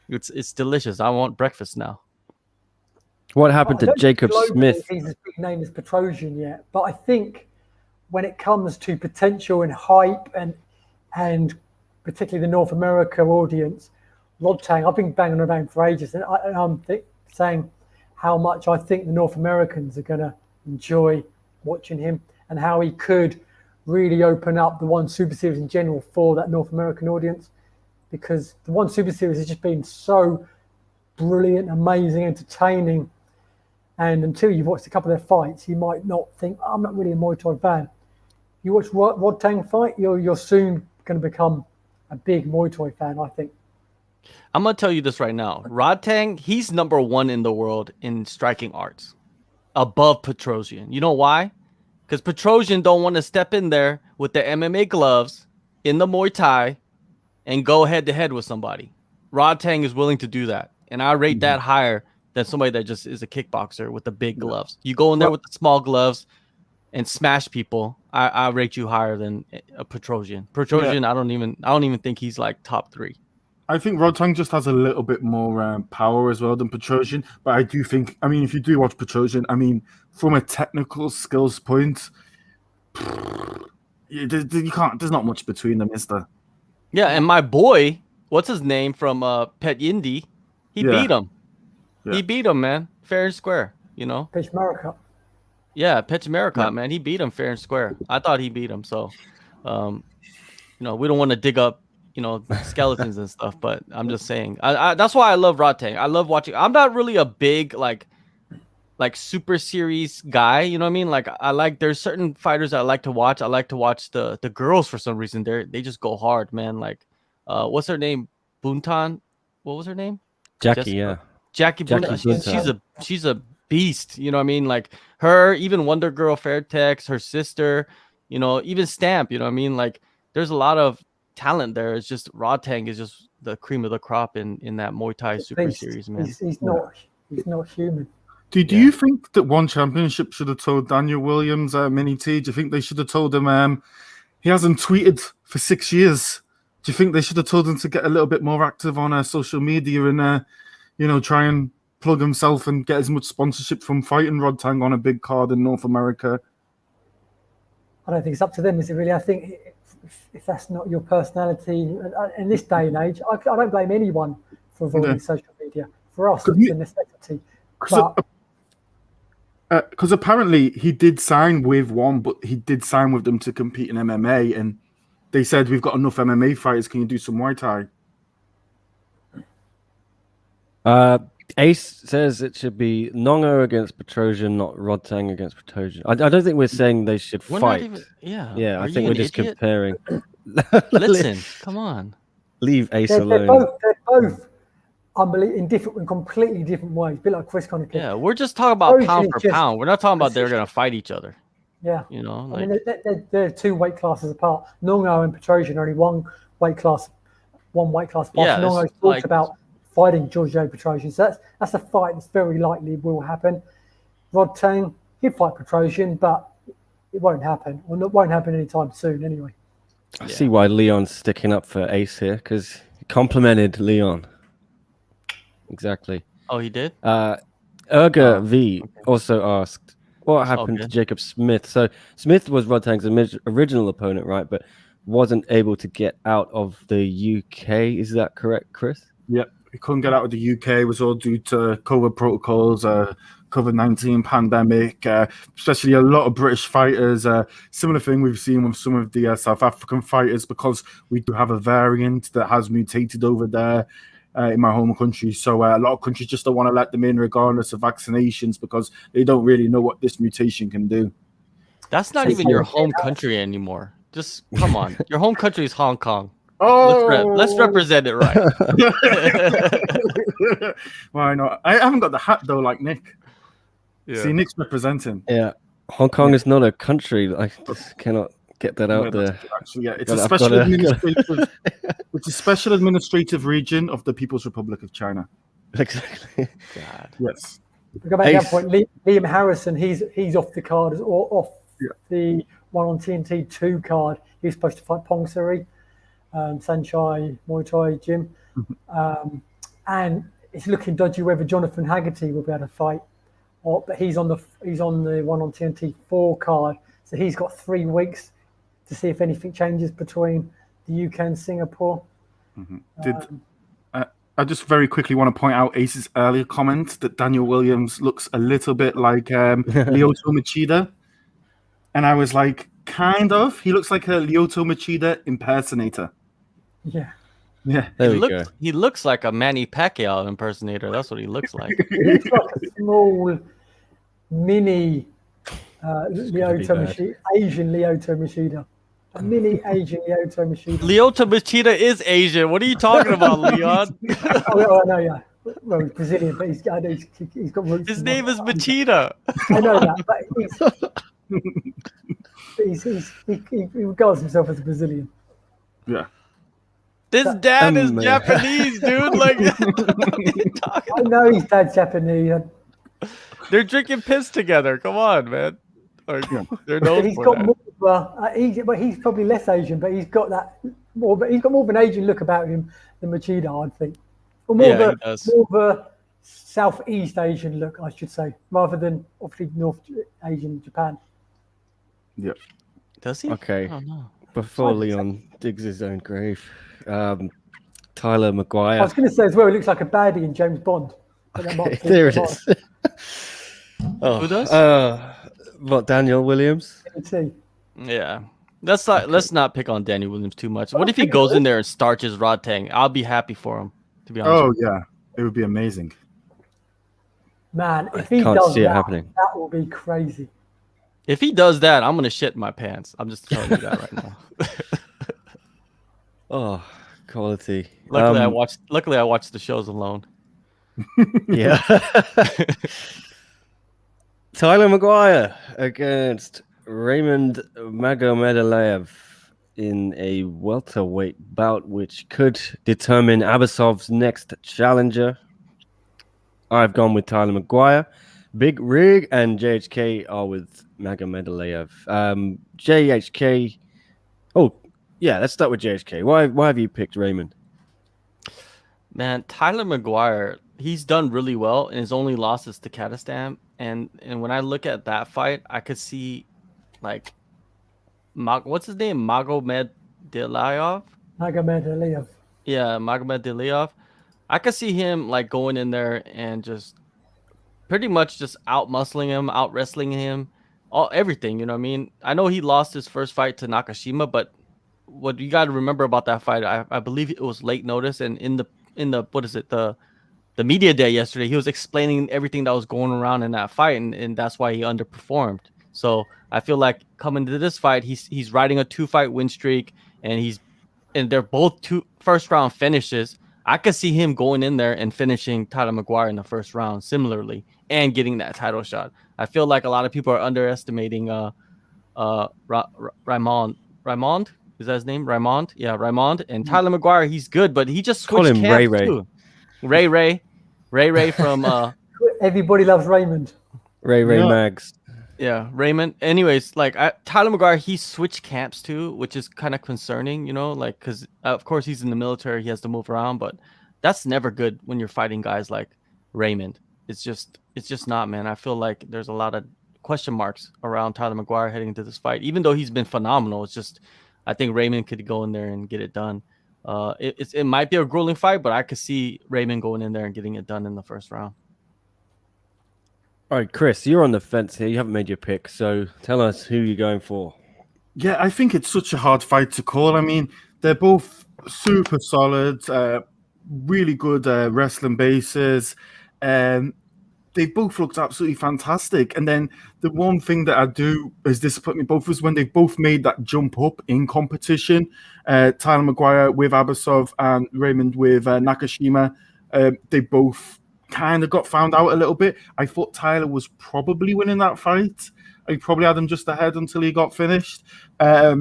It's delicious. I want breakfast now. What happened to Jacob Smith? His big name is Petrosian yet, but I think when it comes to potential and hype and particularly the North America audience, Rodtang, I've been banging around for ages, and I'm saying how much I think the North Americans are going to enjoy watching him and how he could really open up the One Super Series in general for that North American audience, because the One Super Series has just been so brilliant, amazing, entertaining. And until you've watched a couple of their fights, you might not think, I'm not really a Muay Thai fan. You watch Rodtang fight, you're soon going to become a big Muay Thai fan, I think. I'm going to tell you this right now. Rodtang, he's number 1 in the world in striking arts, above Petrosian. You know why? Because Petrosian don't want to step in there with the MMA gloves in the Muay Thai and go head-to-head with somebody. Rodtang is willing to do that. And I rate that higher than somebody that just is a kickboxer with the big gloves. You go in there with the small gloves and smash people, I rate you higher than a Petrosian. Petrosian, I don't even think he's like top 3. I think Rodtang just has a little bit more power as well than Petrosian. But I do think, I mean, if you do watch Petrosian, I mean, from a technical skills point, you can't. There's not much between them, is there? Yeah, and my boy, what's his name from Pet Yindi? He beat him. Yeah. He beat him, man, fair and square. You know, Pechmerica. Yeah, Pechmerica, man, he beat him fair and square. I thought he beat him. So, you know, we don't want to dig up, you know, skeletons and stuff, but I'm just saying. That's why I love Rodtang. I love watching. I'm not really a big like super series guy. You know what I mean? Like there's certain fighters I like to watch. I like to watch the girls for some reason. They just go hard, man. Like, what's her name? Buntan. What was her name? Jackie. Yeah. Jackie Buntan. She's a beast. You know what I mean? Like her, even Wonder Girl Fairtex, her sister. You know, even Stamp. You know what I mean? Like there's a lot of talent there. It's just Rodtang is just the cream of the crop in that Muay Thai Super Series, man. He's not human. Do you think that One Championship should have told Daniel Williams, Mini T? Do you think they should have told him he hasn't tweeted for 6 years? Do you think they should have told him to get a little bit more active on social media and you know, try and plug himself and get as much sponsorship from fighting Rodtang on a big card in North America? I don't think it's up to them, is it really? I think if that's not your personality in this day and age, I don't blame anyone for avoiding social media. For us, it's a necessity. Because apparently he did sign with one, but he did sign with them to compete in MMA, and they said, we've got enough MMA fighters, can you do some Muay Thai? Ace says it should be Nongo against Petrosian, not Rodtang against Petrosian. I don't think we're saying they should fight. Yeah, I think we're just comparing. Listen, come on. Leave Ace alone. They're both unbelievable in completely different ways. A bit like Chris Connick. Yeah, we're just talking about pound for pound. We're not talking about they're going to fight each other. Yeah. You know, I mean, they're 2 weight classes apart. Nongo and Petrosian are only one weight class apart. Yeah, Nongo's talked about fighting Giorgio Petrosian. So that's a fight that's very likely will happen. Rodtang, he'd fight Petrosian, but it won't happen. Or it won't happen anytime soon anyway. I see why Leon's sticking up for Ace here, because he complimented Leon. Exactly. Oh, he did? Erga V also asked, what happened to Jacob Smith? So Smith was Rodtang's original opponent, right? But wasn't able to get out of the UK. Is that correct, Chris? Yep. He couldn't get out of the UK. It was all due to COVID protocols, COVID-19 pandemic, especially a lot of British fighters. Similar thing we've seen with some of the South African fighters, because we do have a variant that has mutated over there in my home country. So a lot of countries just don't want to let them in regardless of vaccinations, because they don't really know what this mutation can do. That's not even your home country anymore. Just come on. Your home country is Hong Kong. Oh, let's represent it right. Why not? I haven't got the hat though, like Nick. Yeah. See, Nick's representing. Yeah, Hong Kong is not a country. I just cannot get that out there. Actually, yeah, it's a special administrative. It's a special administrative region of the People's Republic of China. Exactly. God. Yes. We go back to that point. Liam Harrison, he's off the card or off the one on TNT 2 card. He was supposed to fight Pong Suri. Sanchai Muay Thai gym, and it's looking dodgy whether Jonathan Haggerty will be able to fight, but he's on the one on TNT 4 card. So he's got 3 weeks to see if anything changes between the UK and Singapore. I just very quickly want to point out Ace's earlier comment that Daniel Williams looks a little bit like Lyoto Machida. And I was like, kind of. He looks like a Lyoto Machida impersonator. Yeah. Yeah. He looks like a Manny Pacquiao impersonator. That's what he looks like. He looks like a small, mini Lyoto Machida, Asian Lyoto Machida. A mini Asian Lyoto Machida. Lyoto Machida is Asian. What are you talking about, Leon? Oh, I know, yeah. Well, he's Brazilian, but he's got roots. His name is Machida. I know that, but he regards himself as a Brazilian. Yeah. This dad is Japanese, dude. Like, what are you talking I know his dad's Japanese. They're drinking piss together. Come on, man. Like, they're known He's for got that. more. But he's probably less Asian, but he's got that more. But he's got more of an Asian look about him than Machida, I think, or more of a Southeast Asian look, I should say, rather than obviously North Asian Japan. Yeah. Does he? Okay. Oh, no. Before Leon digs his own grave, Tyler McGuire. I was going to say as well, he looks like a baddie in James Bond. Okay, there it is. Who does? What, Daniel Williams? Yeah. Let's not pick on Daniel Williams too much. What if he goes in there and starches Rodtang? I'll be happy for him, to be honest. Oh, yeah. It would be amazing. Man, if he can't does see it that, happening. that will be crazy. If he does that, I'm gonna shit my pants. I'm just telling you that right now. Oh, quality. Luckily, I watched the shows alone. Yeah. Tyler McGuire against Raymond Magomedaliev in a welterweight bout, which could determine Abasov's next challenger. I've gone with Tyler McGuire. Big Rig and JHK are with Magomedaliev. JHK. Oh, yeah, let's start with JHK. Why have you picked Raymond? Man, Tyler McGuire, he's done really well, and his only loss is to Kazakhstan. And when I look at that fight, I could see, like, what's his name? Magomedaliev? Magomedaliev. Yeah, Magomedaliev. I could see him, like, going in there and just pretty much just out muscling him, out wrestling him, everything. You know what I mean? I know he lost his first fight to Nakashima, but what you got to remember about that fight, I believe it was late notice, and in the what is it, the media day yesterday, he was explaining everything that was going around in that fight, and that's why he underperformed. So I feel like coming to this fight, he's riding a 2-fight win streak, and they're both 2 first round finishes. I could see him going in there and finishing Tyler McGuire in the first round similarly and getting that title shot. I feel like a lot of people are underestimating Raymond. Is that his name? Raymond? Yeah, Raymond. And Tyler McGuire, he's good, but he just switched camps Ray. too. Ray from Everybody loves Raymond. Ray Mags. Yeah, Raymond. Anyways, like Tyler McGuire, he switched camps too, which is kind of concerning, you know, like because of course he's in the military, he has to move around, but that's never good when you're fighting guys like Raymond. It's just not, man. I feel like there's a lot of question marks around Tyler McGuire heading into this fight, even though he's been phenomenal. It's just I think Raymond could go in there and get it done. It might be a grueling fight, but I could see Raymond going in there and getting it done in the first round. All right, Chris, you're on the fence here. You haven't made your pick, so tell us who you're going for. Yeah, I think it's such a hard fight to call. I mean, they're both super solid, really good wrestling bases. They both looked absolutely fantastic. And then the one thing that I do is disappoint me both is when they both made that jump up in competition. Tyler McGuire with Abasov and Raymond with Nakashima. They both kind of got found out a little bit. I thought Tyler was probably winning that fight. I probably had him just ahead until he got finished. I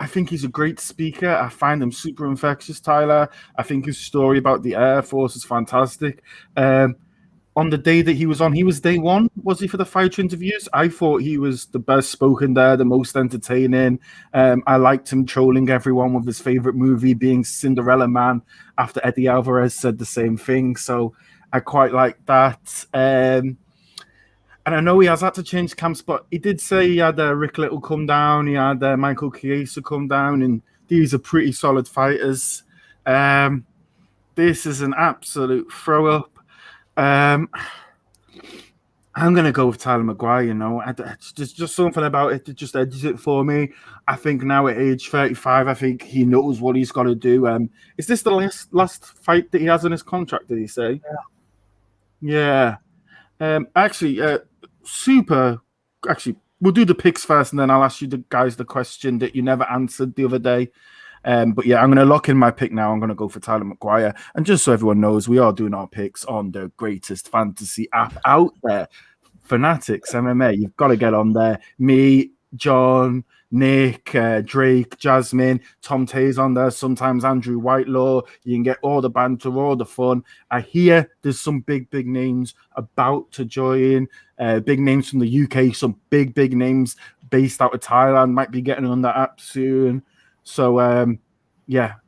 think he's a great speaker. I find him super infectious, Tyler. I think his story about the Air Force is fantastic. On the day that he was day one, was he, for the fighter interviews? I thought he was the best spoken there, the most entertaining. I liked him trolling everyone with his favorite movie being Cinderella Man after Eddie Alvarez said the same thing. So I quite like that. And I know he has had to change camps, but he did say he had Rick Little come down, he had Michael Chiesa come down, and these are pretty solid fighters. This is an absolute throw-up. I'm going to go with Tyler McGuire, you know. There's just something about it that just edges it for me. I think now at age 35, I think he knows what he's got to do. Is this the last fight that he has in his contract, did he say? Yeah. Actually, we'll do the picks first, and then I'll ask you guys the question that you never answered the other day. But yeah, I'm going to lock in my pick now. I'm going to go for Tyler McGuire. And just so everyone knows, we are doing our picks on the greatest fantasy app out there, Fanatics MMA. You've got to get on there. Me, John, Nick, Drake, Jasmine, Tom Tay's on there. Sometimes Andrew Whitelaw. You can get all the banter, all the fun. I hear there's some big names about to join. Big names from the UK. Some big names based out of Thailand might be getting on that app soon. So,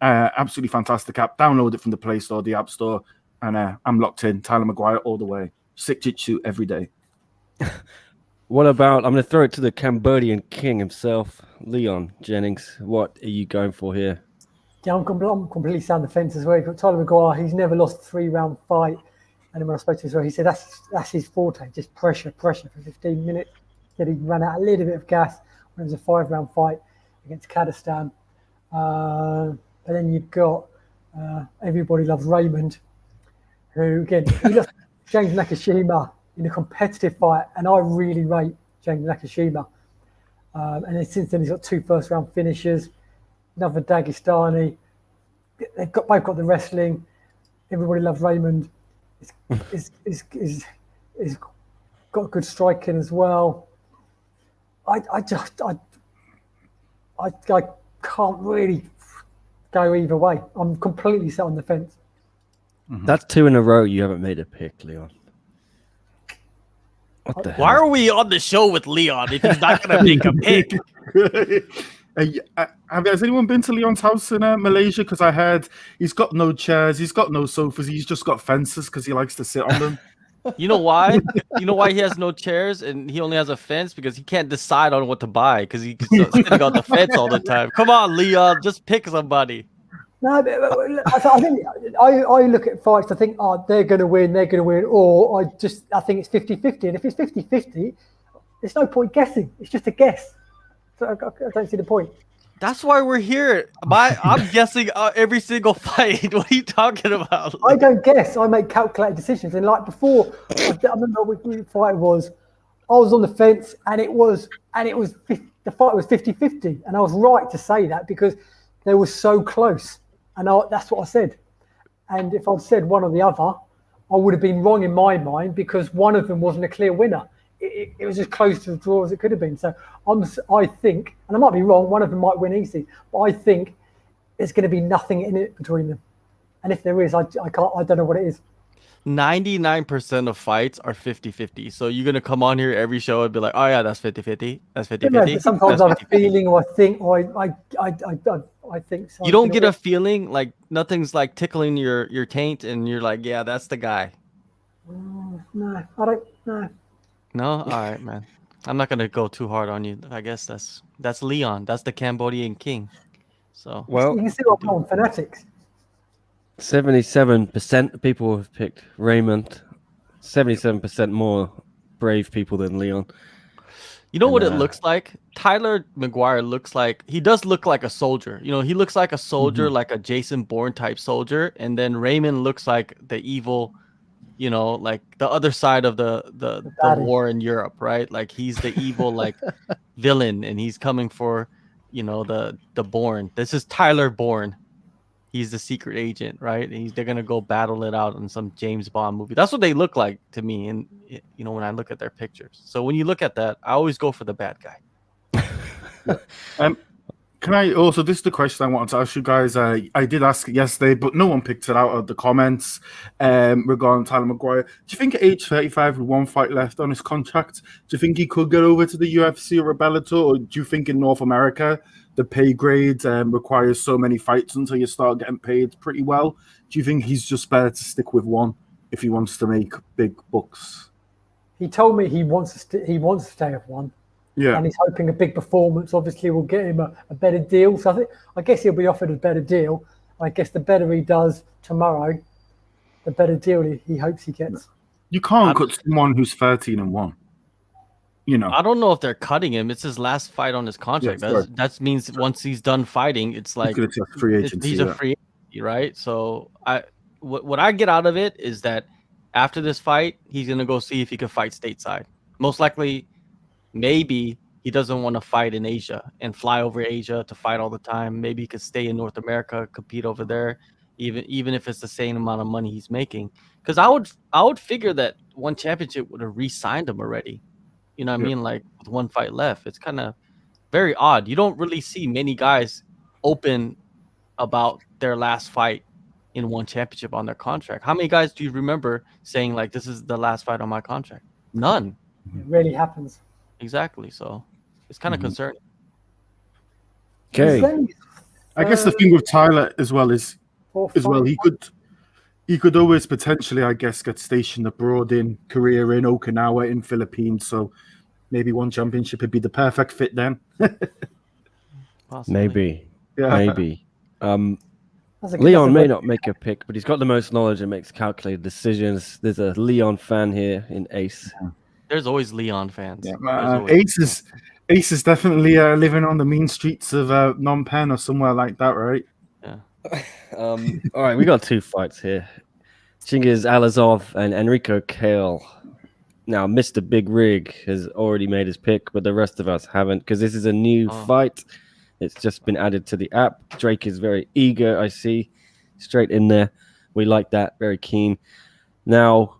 absolutely fantastic app. Download it from the Play Store, the App Store, and I'm locked in. Tyler McGuire all the way. Sick Jitsu every day. What about, I'm going to throw it to the Cambodian king himself, Leon Jennings. What are you going for here? Yeah, I'm completely sound the fence as well. You've got Tyler McGuire. He's never lost a 3-round fight. And when I spoke to him as well, he said that's his forte, just pressure for 15 minutes. Then he ran out a little bit of gas when it was a 5-round fight against Kazakhstan. But then you've got everybody loves Raymond, who again he lost James Nakashima in a competitive fight, and I really rate James Nakashima. And then since then he's got 2 first-round finishes, another Dagestani. They've both got the wrestling. Everybody loves Raymond. He's got good striking as well. I can't really go either way. I'm completely set on the fence. Mm-hmm. That's 2 in a row you haven't made a pick, Leon. What the hell? Why are we on the show with Leon if he's not going to make a pick? Has anyone been to Leon's house in Malaysia? Because I heard he's got no chairs, he's got no sofas, he's just got fences because he likes to sit on them. You know why? You know why he has no chairs and he only has a fence? Because he can't decide on what to buy because he's sitting on the fence all the time. Come on, Leon, just pick somebody. No, but I think I look at fights. I think, they're going to win, or I think it's 50-50. And if it's 50-50, there's no point guessing. It's just a guess. So I don't see the point. That's why we're here. I'm guessing every single fight. What are you talking about? I don't guess. I make calculated decisions. And like before, I remember which fight was. I was on the fence, and the fight was 50-50, and I was right to say that because they were so close, and that's what I said. And if I'd said one or the other, I would have been wrong in my mind because one of them wasn't a clear winner. It was as close to a draw as it could have been. So I think, and I might be wrong, one of them might win easy, but I think there's going to be nothing in it between them. And if there is, I don't know what it is. 99% of fights are 50-50. So you're going to come on here every show and be like, oh yeah, that's 50-50. That's 50-50. Yeah, sometimes I have a feeling or I think, or I think so. You don't get a feeling like nothing's like tickling your taint and you're like, yeah, that's the guy. No, I don't know. No? All right, man. I'm not going to go too hard on you. I guess that's Leon. That's the Cambodian king. So well, you can see what I'm on Fanatics. 77% of people have picked Raymond. 77% more brave people than Leon. You know what it looks like? Tyler McGuire he does look like a soldier. You know, he looks like a soldier, like a Jason Bourne type soldier. And then Raymond looks like the evil, you know, like the other side of the war in Europe, right? Like he's the evil, like villain, and he's coming for, you know, the Bourne. This is Tyler Bourne. He's the secret agent, right? And they're gonna go battle it out in some James Bond movie. That's what they look like to me, and you know, when I look at their pictures. So when you look at that, I always go for the bad guy. Can I also? This is the question I wanted to ask you guys. I did ask it yesterday, but no one picked it out of the comments regarding Tyler McGuire. Do you think at age 35, with 1 fight left on his contract, do you think he could get over to the UFC or Bellator, or do you think in North America the pay grade requires so many fights until you start getting paid pretty well? Do you think he's just better to stick with one if he wants to make big bucks? he told me he wants to stay at 1. Yeah. And he's hoping a big performance obviously will get him a better deal. So I guess he'll be offered a better deal. I guess the better he does tomorrow, the better deal he hopes he gets. You can't cut someone who's 13-1. You know. I don't know if they're cutting him. It's his last fight on his contract. That means once he's done fighting, it's like he's a free agent. He's a free agent, right? So what I get out of it is that after this fight, he's gonna go see if he can fight stateside. Most likely, maybe he doesn't want to fight in Asia and fly over Asia to fight all the time. Maybe he could stay in North America, compete over there, even if it's the same amount of money he's making. Because I would figure that one championship would have re-signed him already. You know what I mean? Like with one fight left, it's kind of very odd. You don't really see many guys open about their last fight in one championship on their contract. How many guys do you remember saying like, "This is the last fight on my contract"? None. It rarely happens. Exactly. So it's kind of concerning. Okay. I guess the thing with Tyler as well is he could always potentially, I guess, get stationed abroad in Korea, in Okinawa, in Philippines. So maybe one championship would be the perfect fit then. Maybe. Yeah. Maybe. Leon may not make a pick, but he's got the most knowledge and makes calculated decisions. There's a Leon fan here in Ace. There's always Leon fans. Yeah. Ace is definitely living on the mean streets of Phnom Penh or somewhere like that, right? Yeah. All right, we got 2 fights here. Chinga Alvarez and Enrico Kale. Now, Mr. Big Rig has already made his pick, but the rest of us haven't, because this is a new fight. It's just been added to the app. Drake is very eager, I see. Straight in there. We like that. Very keen. Now,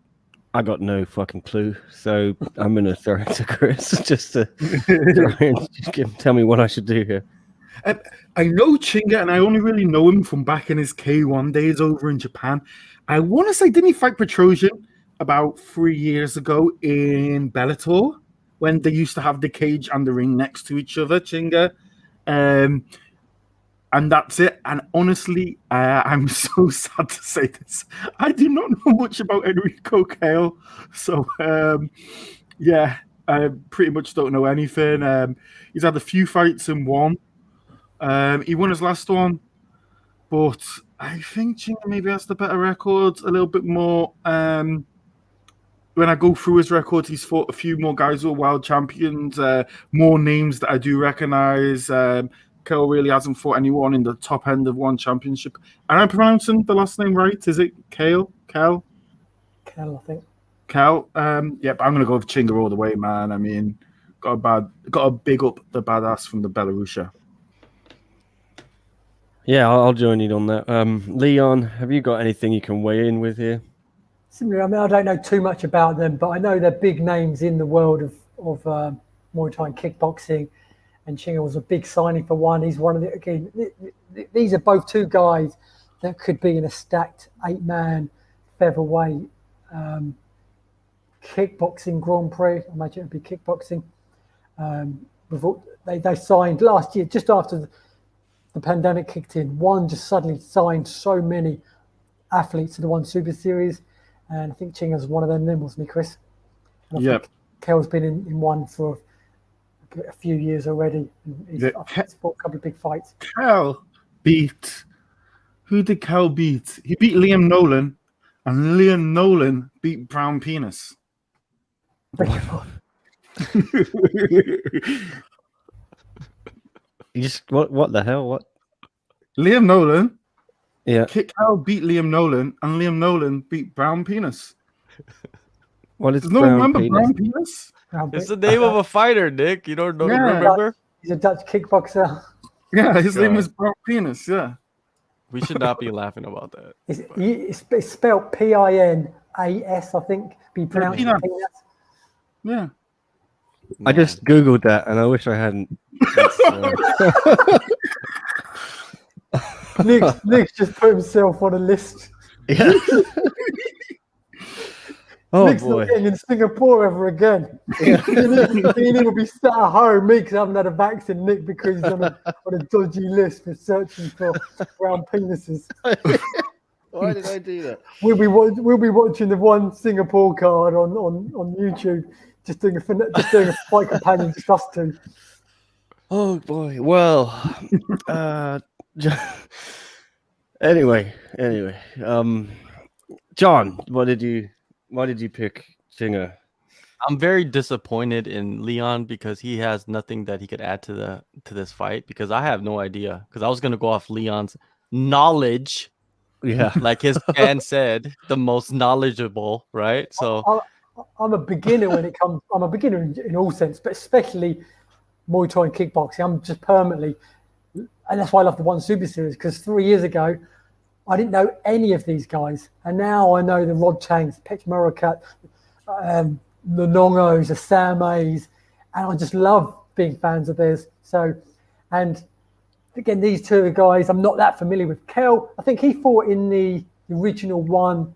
I got no fucking clue, so I'm going to throw it to Chris just to tell me what I should do here. I know Chinga, and I only really know him from back in his K1 days over in Japan. I want to say, didn't he fight Petrosian about 3 years ago in Bellator when they used to have the cage and the ring next to each other, Chinga? And that's it. And honestly, I'm so sad to say this. I do not know much about Enrico Kale. So, I pretty much don't know anything. He's had a few fights and won. He won his last one. But I think Chinga maybe has the better record, a little bit more. When I go through his records, he's fought a few more guys who are world champions, more names that I do recognize. Kale really hasn't fought anyone in the top end of one championship. Am I pronouncing the last name right? Is it Kale? Kale, I think. Kale. Yep, I'm gonna go with Chinga all the way, man. I mean, got a big up the badass from the Belarusia. Yeah, I'll join you on that. Leon, have you got anything you can weigh in with here? Similarly, I mean, I don't know too much about them, but I know they're big names in the world of Muay Thai and kickboxing. And Chinga was a big signing for one. He's one of the, again, these are both 2 guys that could be in a stacked 8-man featherweight kickboxing Grand Prix. I imagine it would be kickboxing. They signed last year, just after the pandemic kicked in. One just suddenly signed so many athletes to the One Super Series. And I think Chinga's one of them then, wasn't he, Chris? And I think Kale's been in one for a few years already. He's fought a couple of big fights. Who did Kale beat? He beat Liam Nolan, and Liam Nolan beat Brown Penis. You just what the hell? What? Liam Nolan. Yeah. Kale beat Liam Nolan, and Liam Nolan beat Brown Penis. What is Does no one remember Brown Penis? It's the name of a fighter, Nick. You don't know, remember? He's a Dutch kickboxer. Yeah, his name is Brown Penis, yeah. We should not be laughing about that. It's spelled P-I-N-A-S, I think. Be pronounced Peanuts. Yeah. I just Googled that, and I wish I hadn't. Nick's just put himself on a list. Yeah. Oh, Nick's boy. not getting in Singapore ever again. Yeah. He will be sat at home, me, because I haven't had a vaccine, Nick, because he's on a dodgy list for searching for brown penises. What Why did I do that? We'll be watching the one Singapore card on YouTube, just doing a fight companion, just us two. Oh boy. Well, anyway. John, why did you pick Chinga? I'm very disappointed in Leon because he has nothing that he could add to this fight, because I have no idea, because I was gonna go off Leon's knowledge. Yeah, like his fan said, the most knowledgeable, right? So I'm a beginner when it comes. I'm a beginner in all sense, but especially Muay Thai and kickboxing. I'm just permanently, and that's why I love the One Super Series, because 3 years ago I didn't know any of these guys, and now I know the Rodtangs, Pech Murakat, the Nongos, the Sames, and I just love being fans of theirs. So, and again, these two guys I'm not that familiar with. Kel, I think he fought in the original one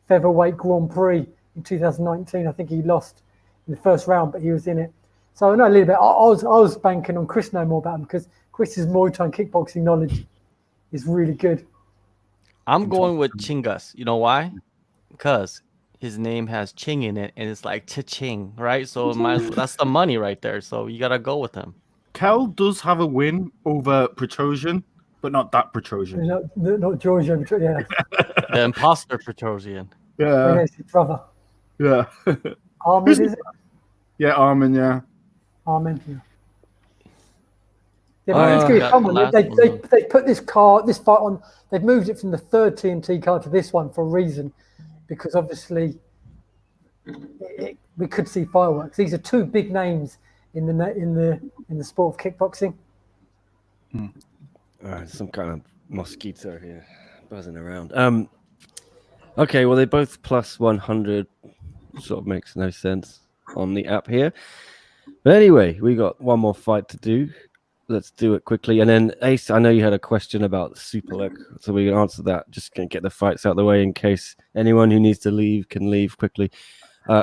featherweight Grand Prix in 2019. I think he lost in the first round, but he was in it. So I know a little bit. I was banking on Chris knowing more about him, because Chris's Muay Thai and kickboxing knowledge is really good. I'm going with Chingas. You know why? Because his name has Ching in it, and it's like cha-ching, right? So that's the money right there. So you gotta go with him. Kel does have a win over Petrosian, but not that Petrosian. Not Georgia, yeah. The imposter Petrosian. Yeah. Against his brother. Yeah. Armin, is it? Yeah, Armin, yeah. Armin, yeah. Yeah, but it's good. Come on, they put this fight on. They've moved it from the third TNT card to this one for a reason, because obviously we could see fireworks. These are two big names in the sport of kickboxing. Some kind of mosquito here buzzing around. Okay, well, they both plus 100. Sort of makes no sense on the app here. But anyway, we got one more fight to do. Let's do it quickly. And then, Ace, I know you had a question about Superlek, so we can answer that. Just going to get the fights out of the way in case anyone who needs to leave can leave quickly.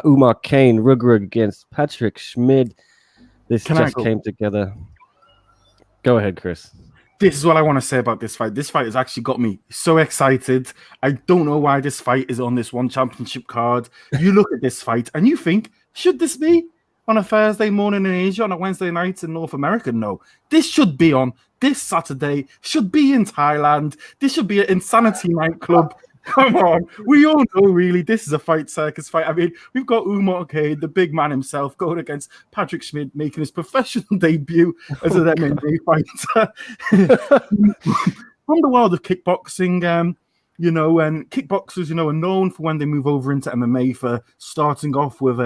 Umar Kane, Rugrug against Patrick Schmidt. This just came together. Go ahead, Chris. This is what I want to say about this fight. This fight has actually got me so excited. I don't know why this fight is on this one championship card. You look at this fight and you think, should this be on a Thursday morning in Asia, on a Wednesday night in North America? No. This should be on this Saturday, should be in Thailand. This should be an Insanity nightclub. Come on. We all know, really, this is a fight circus fight. I mean, we've got Umar Kane, the big man himself, going against Patrick Schmidt, making his professional debut as an MMA fighter. From the world of kickboxing, you know, and kickboxers, you know, are known for when they move over into MMA for starting off with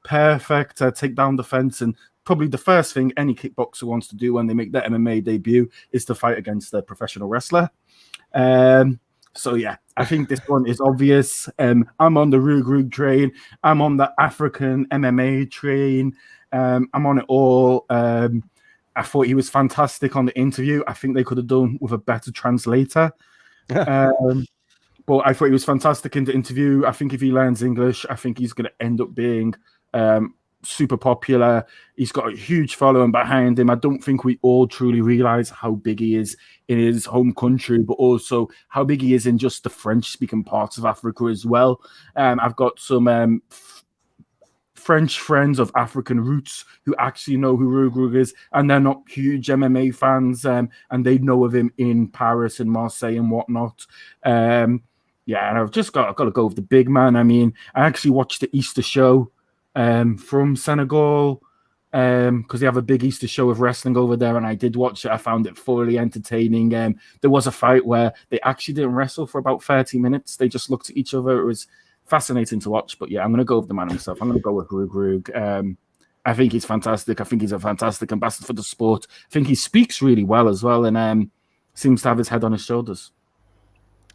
perfect takedown defense, and probably the first thing any kickboxer wants to do when they make their MMA debut is to fight against a professional wrestler. So yeah, I think this one is obvious. I'm on the Rug train. I'm on the African MMA train. I'm on it all. I thought he was fantastic on the interview. I think they could have done with a better translator. But I thought he was fantastic in the interview. I think if he learns English, I think he's going to end up being super popular. He's got a huge following behind him. I don't think we all truly realize how big he is in his home country, but also how big he is in just the French-speaking parts of Africa as well. I've got some French friends of African roots who actually know who Rug is, and they're not huge MMA fans, and they know of him in Paris and Marseille and whatnot. Yeah, and I've just got to go with the big man. I mean, I actually watched the Easter show from Senegal because they have a big Easter show of wrestling over there, and I did watch it. I found it thoroughly entertaining. There was a fight where they actually didn't wrestle for about 30 minutes. They just looked at each other. It was fascinating to watch. But yeah, I'm going to go with the man himself. I'm going to go with Rug. I think he's fantastic. I think he's a fantastic ambassador for the sport. I think he speaks really well as well, and seems to have his head on his shoulders.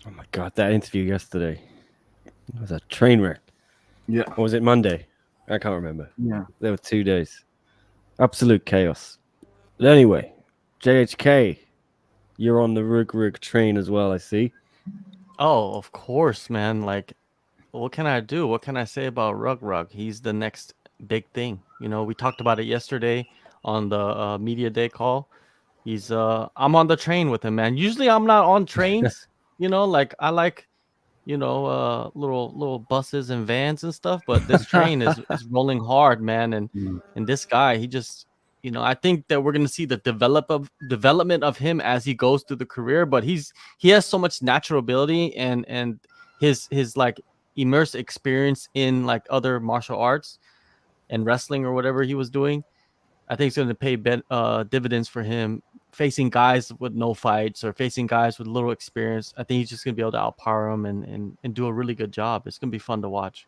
Oh my God, that interview yesterday was a train wreck. Yeah. Or was it Monday? I can't remember. Yeah. There were 2 days. Absolute chaos. But anyway, JHK, you're on the Rug train as well, I see. Oh, of course, man. Like, what can I do? What can I say about Rug? He's the next big thing. You know, we talked about it yesterday on the media day call. He's I'm on the train with him, man. Usually I'm not on trains. You know, like I like little buses and vans and stuff, but this train is rolling hard, man. And this guy, he just, I think that we're gonna see the development of him as he goes through the career. But he has so much natural ability and his like immersed experience in like other martial arts and wrestling or whatever he was doing. I think it's going to pay dividends for him facing guys with no fights or facing guys with little experience. I think he's just going to be able to outpower them and do a really good job. It's going to be fun to watch.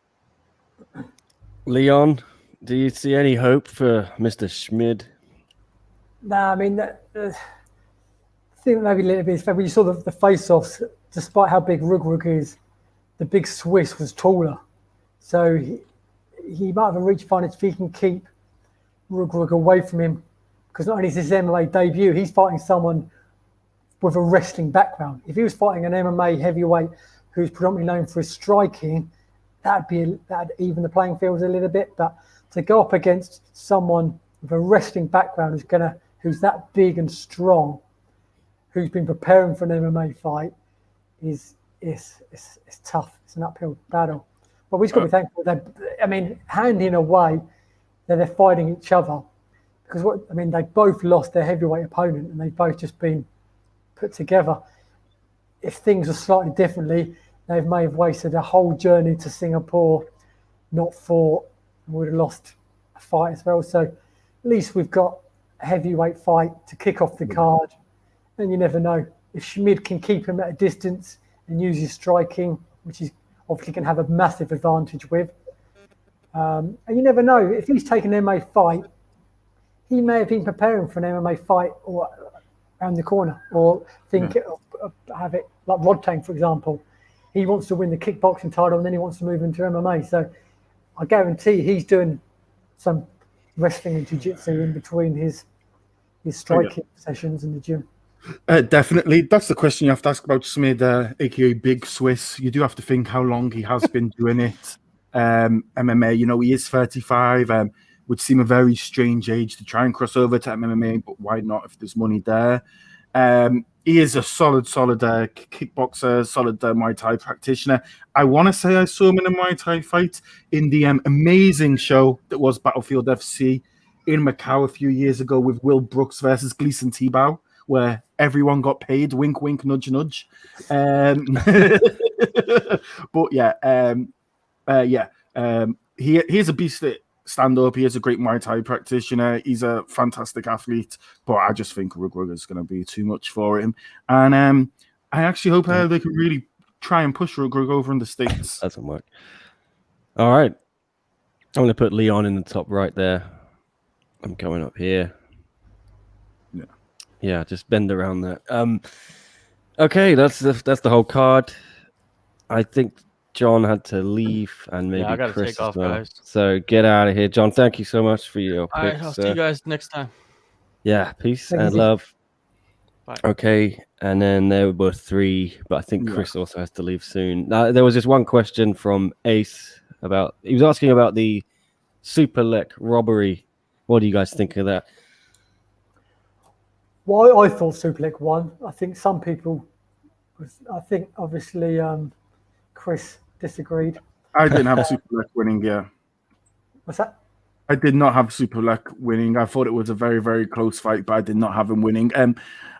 Leon, do you see any hope for Mr. Schmidt? No, I mean, I think maybe a little bit. When you saw the face-offs, despite how big Rug is, the big Swiss was taller. So he might have a reach advantage if he can keep Rug away from him. Because not only is his MMA debut, he's fighting someone with a wrestling background. If he was fighting an MMA heavyweight who's predominantly known for his striking, that'd even the playing field a little bit. But to go up against someone with a wrestling background who's that big and strong, who's been preparing for an MMA fight, is tough. It's an uphill battle. But we've got to be thankful that, I mean, hand in a way that they're fighting each other. Because they both lost their heavyweight opponent and they've both just been put together. If things were slightly differently, they may have wasted a whole journey to Singapore, not fought, and would have lost a fight as well. So at least we've got a heavyweight fight to kick off the card. And you never know. If Schmidt can keep him at a distance and use his striking, which he's obviously going to have a massive advantage with. And you never know. If he's taken an MMA fight, he may have been preparing for an MMA fight or around the corner, or have it like Rodtang, for example. He wants to win the kickboxing title and then he wants to move into MMA. So I guarantee he's doing some wrestling and jiu-jitsu in between his striking sessions in the gym. Definitely. That's the question you have to ask about Schmidt, aka Big Swiss. You do have to think how long he has been doing it. MMA, he is 35. Would seem a very strange age to try and cross over to MMA, but why not if there's money there? He is a solid kickboxer, solid Muay Thai practitioner. I want to say I saw him in a Muay Thai fight in the amazing show that was Battlefield FC in Macau a few years ago with Will Brooks versus Gleason Tebow, where everyone got paid. Wink, wink, nudge, nudge. But he's a beast at stand-up. He is a great Muay Thai practitioner. He's a fantastic athlete, but I just think Rug is going to be too much for him. And I actually hope they can really try and push Rug over in the States. Doesn't work. All right. I'm going to put Leon in the top right there. I'm going up here. Yeah, just bend around that. Okay, that's the whole card. I think John had to leave, and maybe I gotta Chris take off, as well. guys. So get out of here, John. Thank you so much for your All picks. right, I'll see you guys next time. Yeah, peace and love. Bye. Okay, and then there were 3, but I think Chris also has to leave soon. Now, there was just one question from Ace he was asking about the Superlek robbery. What do you guys think of that? Well, I thought Superlek won. I think some people, obviously Chris disagreed. I didn't have Superlek winning, yeah. What's that? I did not have Superlek winning. I thought it was a very, very close fight, but I did not have him winning.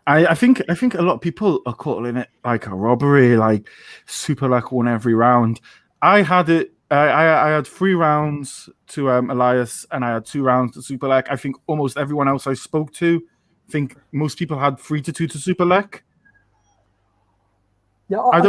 I think a lot of people are calling it like a robbery, like Superlek won every round. I had it. I had 3 rounds to Elias, and I had 2 rounds to Superlek. I think almost everyone else I spoke to, I think most people had 3-2 to Superlek. Yeah, I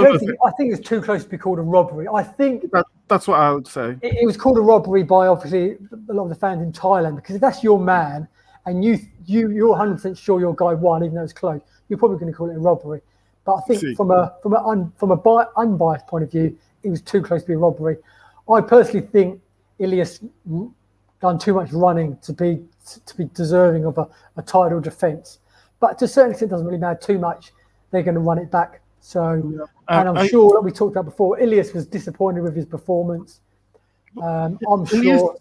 think it's too close to be called a robbery. I think that's what I would say. It was called a robbery by obviously a lot of the fans in Thailand, because if that's your man and you're 100% sure your guy won, even though it's close, you're probably going to call it a robbery. But I think from a unbiased point of view, it was too close to be a robbery. I personally think Ilias done too much running to be deserving of a title defence. But to a certain extent, it doesn't really matter too much. They're going to run it back. So, and I'm sure, like we talked about before, Ilias was disappointed with his performance. I'm sure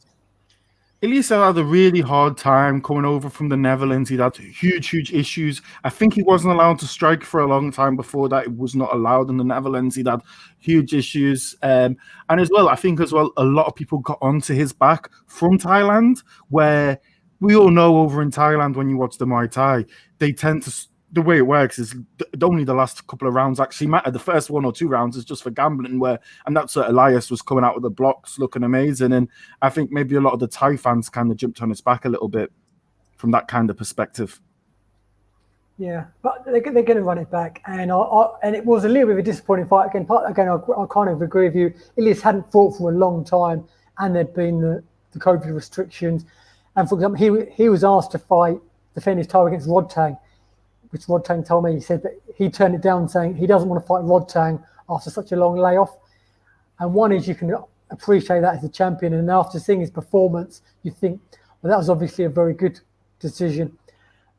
Ilias had a really hard time coming over from the Netherlands. He'd had huge issues. I think he wasn't allowed to strike for a long time before that. It was not allowed in the Netherlands. He'd had huge issues. And as well, I think as well, a lot of people got onto his back from Thailand, where we all know over in Thailand, when you watch the Muay Thai, they tend to... The way it works is only the last couple of rounds actually matter. The first 1 or 2 rounds is just for gambling, and that's where Elias was coming out with the blocks looking amazing. And I think maybe a lot of the Thai fans kind of jumped on his back a little bit from that kind of perspective. Yeah, but they're going to run it back, and it was a little bit of a disappointing fight. Again, I kind of agree with you. Ilias hadn't fought for a long time, and there'd been the COVID restrictions. And for example, he was asked to defend his title against Rodtang, which Rodtang told me. He said that he turned it down, saying he doesn't want to fight Rodtang after such a long layoff. And one is you can appreciate that as a champion, and after seeing his performance, you think, well, that was obviously a very good decision.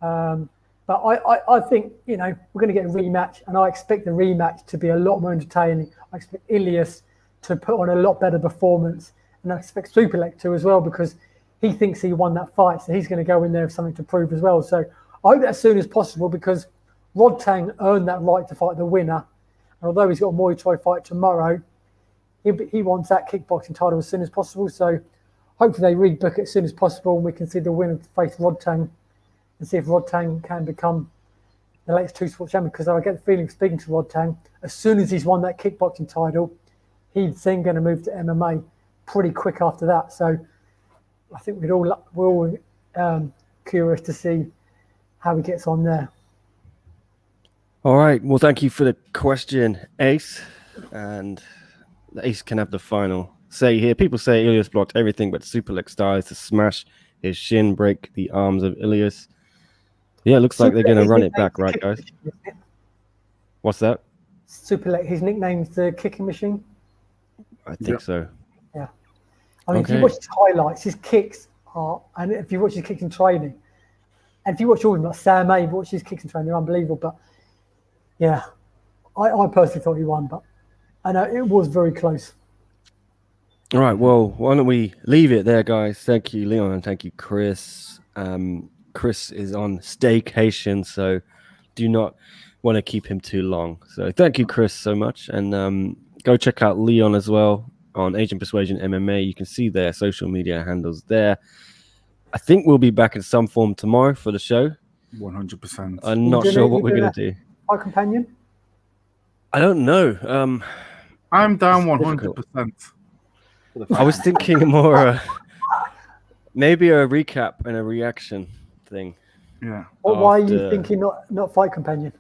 But I think, we're going to get a rematch, and I expect the rematch to be a lot more entertaining. I expect Ilias to put on a lot better performance, and I expect Superlek to as well, because he thinks he won that fight, so he's going to go in there with something to prove as well. So I hope that as soon as possible, because Rodtang earned that right to fight the winner. And although he's got a Muay Thai fight tomorrow, he wants that kickboxing title as soon as possible. So hopefully they rebook it as soon as possible, and we can see the winner face Rodtang and see if Rodtang can become the latest 2 sport champion. Because I get the feeling, speaking to Rodtang, as soon as he's won that kickboxing title, he's then going to move to MMA pretty quick after that. So I think we're all curious to see how he gets on there. All right. Well, thank you for the question, Ace. And Ace can have the final say here. People say Ilias blocked everything but Superlek styles to smash his shin, break the arms of Ilias. Yeah, it looks like they're going to run it back, right, guys? What's that? Superlek, his nickname's the kicking machine. I think so. Yeah. I mean, if you watch his highlights, his kicks are, and if you watch his kicks in training, and if you watch all of them, like Sam A, watch his kicks in training, they're unbelievable. But yeah, I personally thought he won, but I know it was very close. All right, well, why don't we leave it there, guys? Thank you, Leon, and thank you, Chris. Chris is on staycation, so do not want to keep him too long. So thank you, Chris, so much. And go check out Leon as well on Asian Persuasion MMA. You can see their social media handles there. I think we'll be back in some form tomorrow for the show. 100%. I'm not sure what we're going to do. Our companion? I don't know. I'm down 100%. I was thinking more maybe a recap and a reaction thing. Yeah. Well, why are you thinking not fight companion?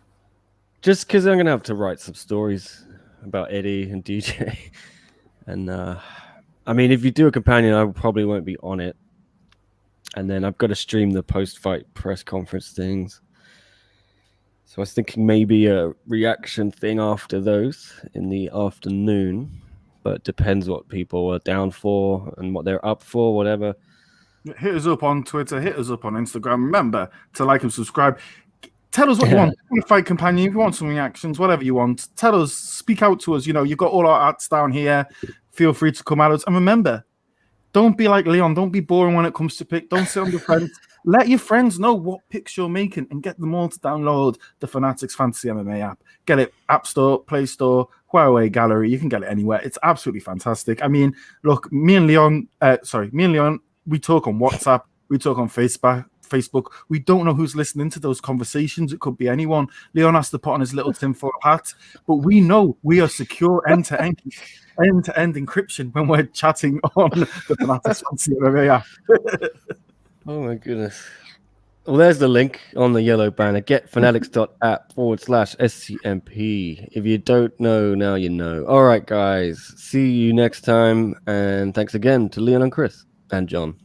Just because I'm going to have to write some stories about Eddie and DJ. And I mean, if you do a companion, I probably won't be on it. And then I've got to stream the post-fight press conference things. So I was thinking maybe a reaction thing after those in the afternoon. But it depends what people are down for and what they're up for, whatever. Hit us up on Twitter. Hit us up on Instagram. Remember to like and subscribe. Tell us what you want. If you want a fight companion, if you want some reactions, whatever you want. Tell us. Speak out to us. You've got all our ads down here. Feel free to come at us. And remember, don't be like Leon. Don't be boring when it comes to pick. Don't sit on your friends. Let your friends know what picks you're making and get them all to download the Fanatics Fantasy MMA app. Get it App Store, Play Store, Huawei Gallery. You can get it anywhere. It's absolutely fantastic. I mean, look, me and Leon, we talk on WhatsApp. We talk on Facebook. We don't know who's listening to those conversations. It could be anyone. Leon has to put on his little tinfoil hat. But we know we are secure end-to-end encryption when we're chatting on the Fanatics Fantasy MMA app. Oh my goodness. Well, there's the link on the yellow banner. getfanatics.app/SCMP. If you don't know, now you know. All right, guys. See you next time. And thanks again to Leon and Chris and John.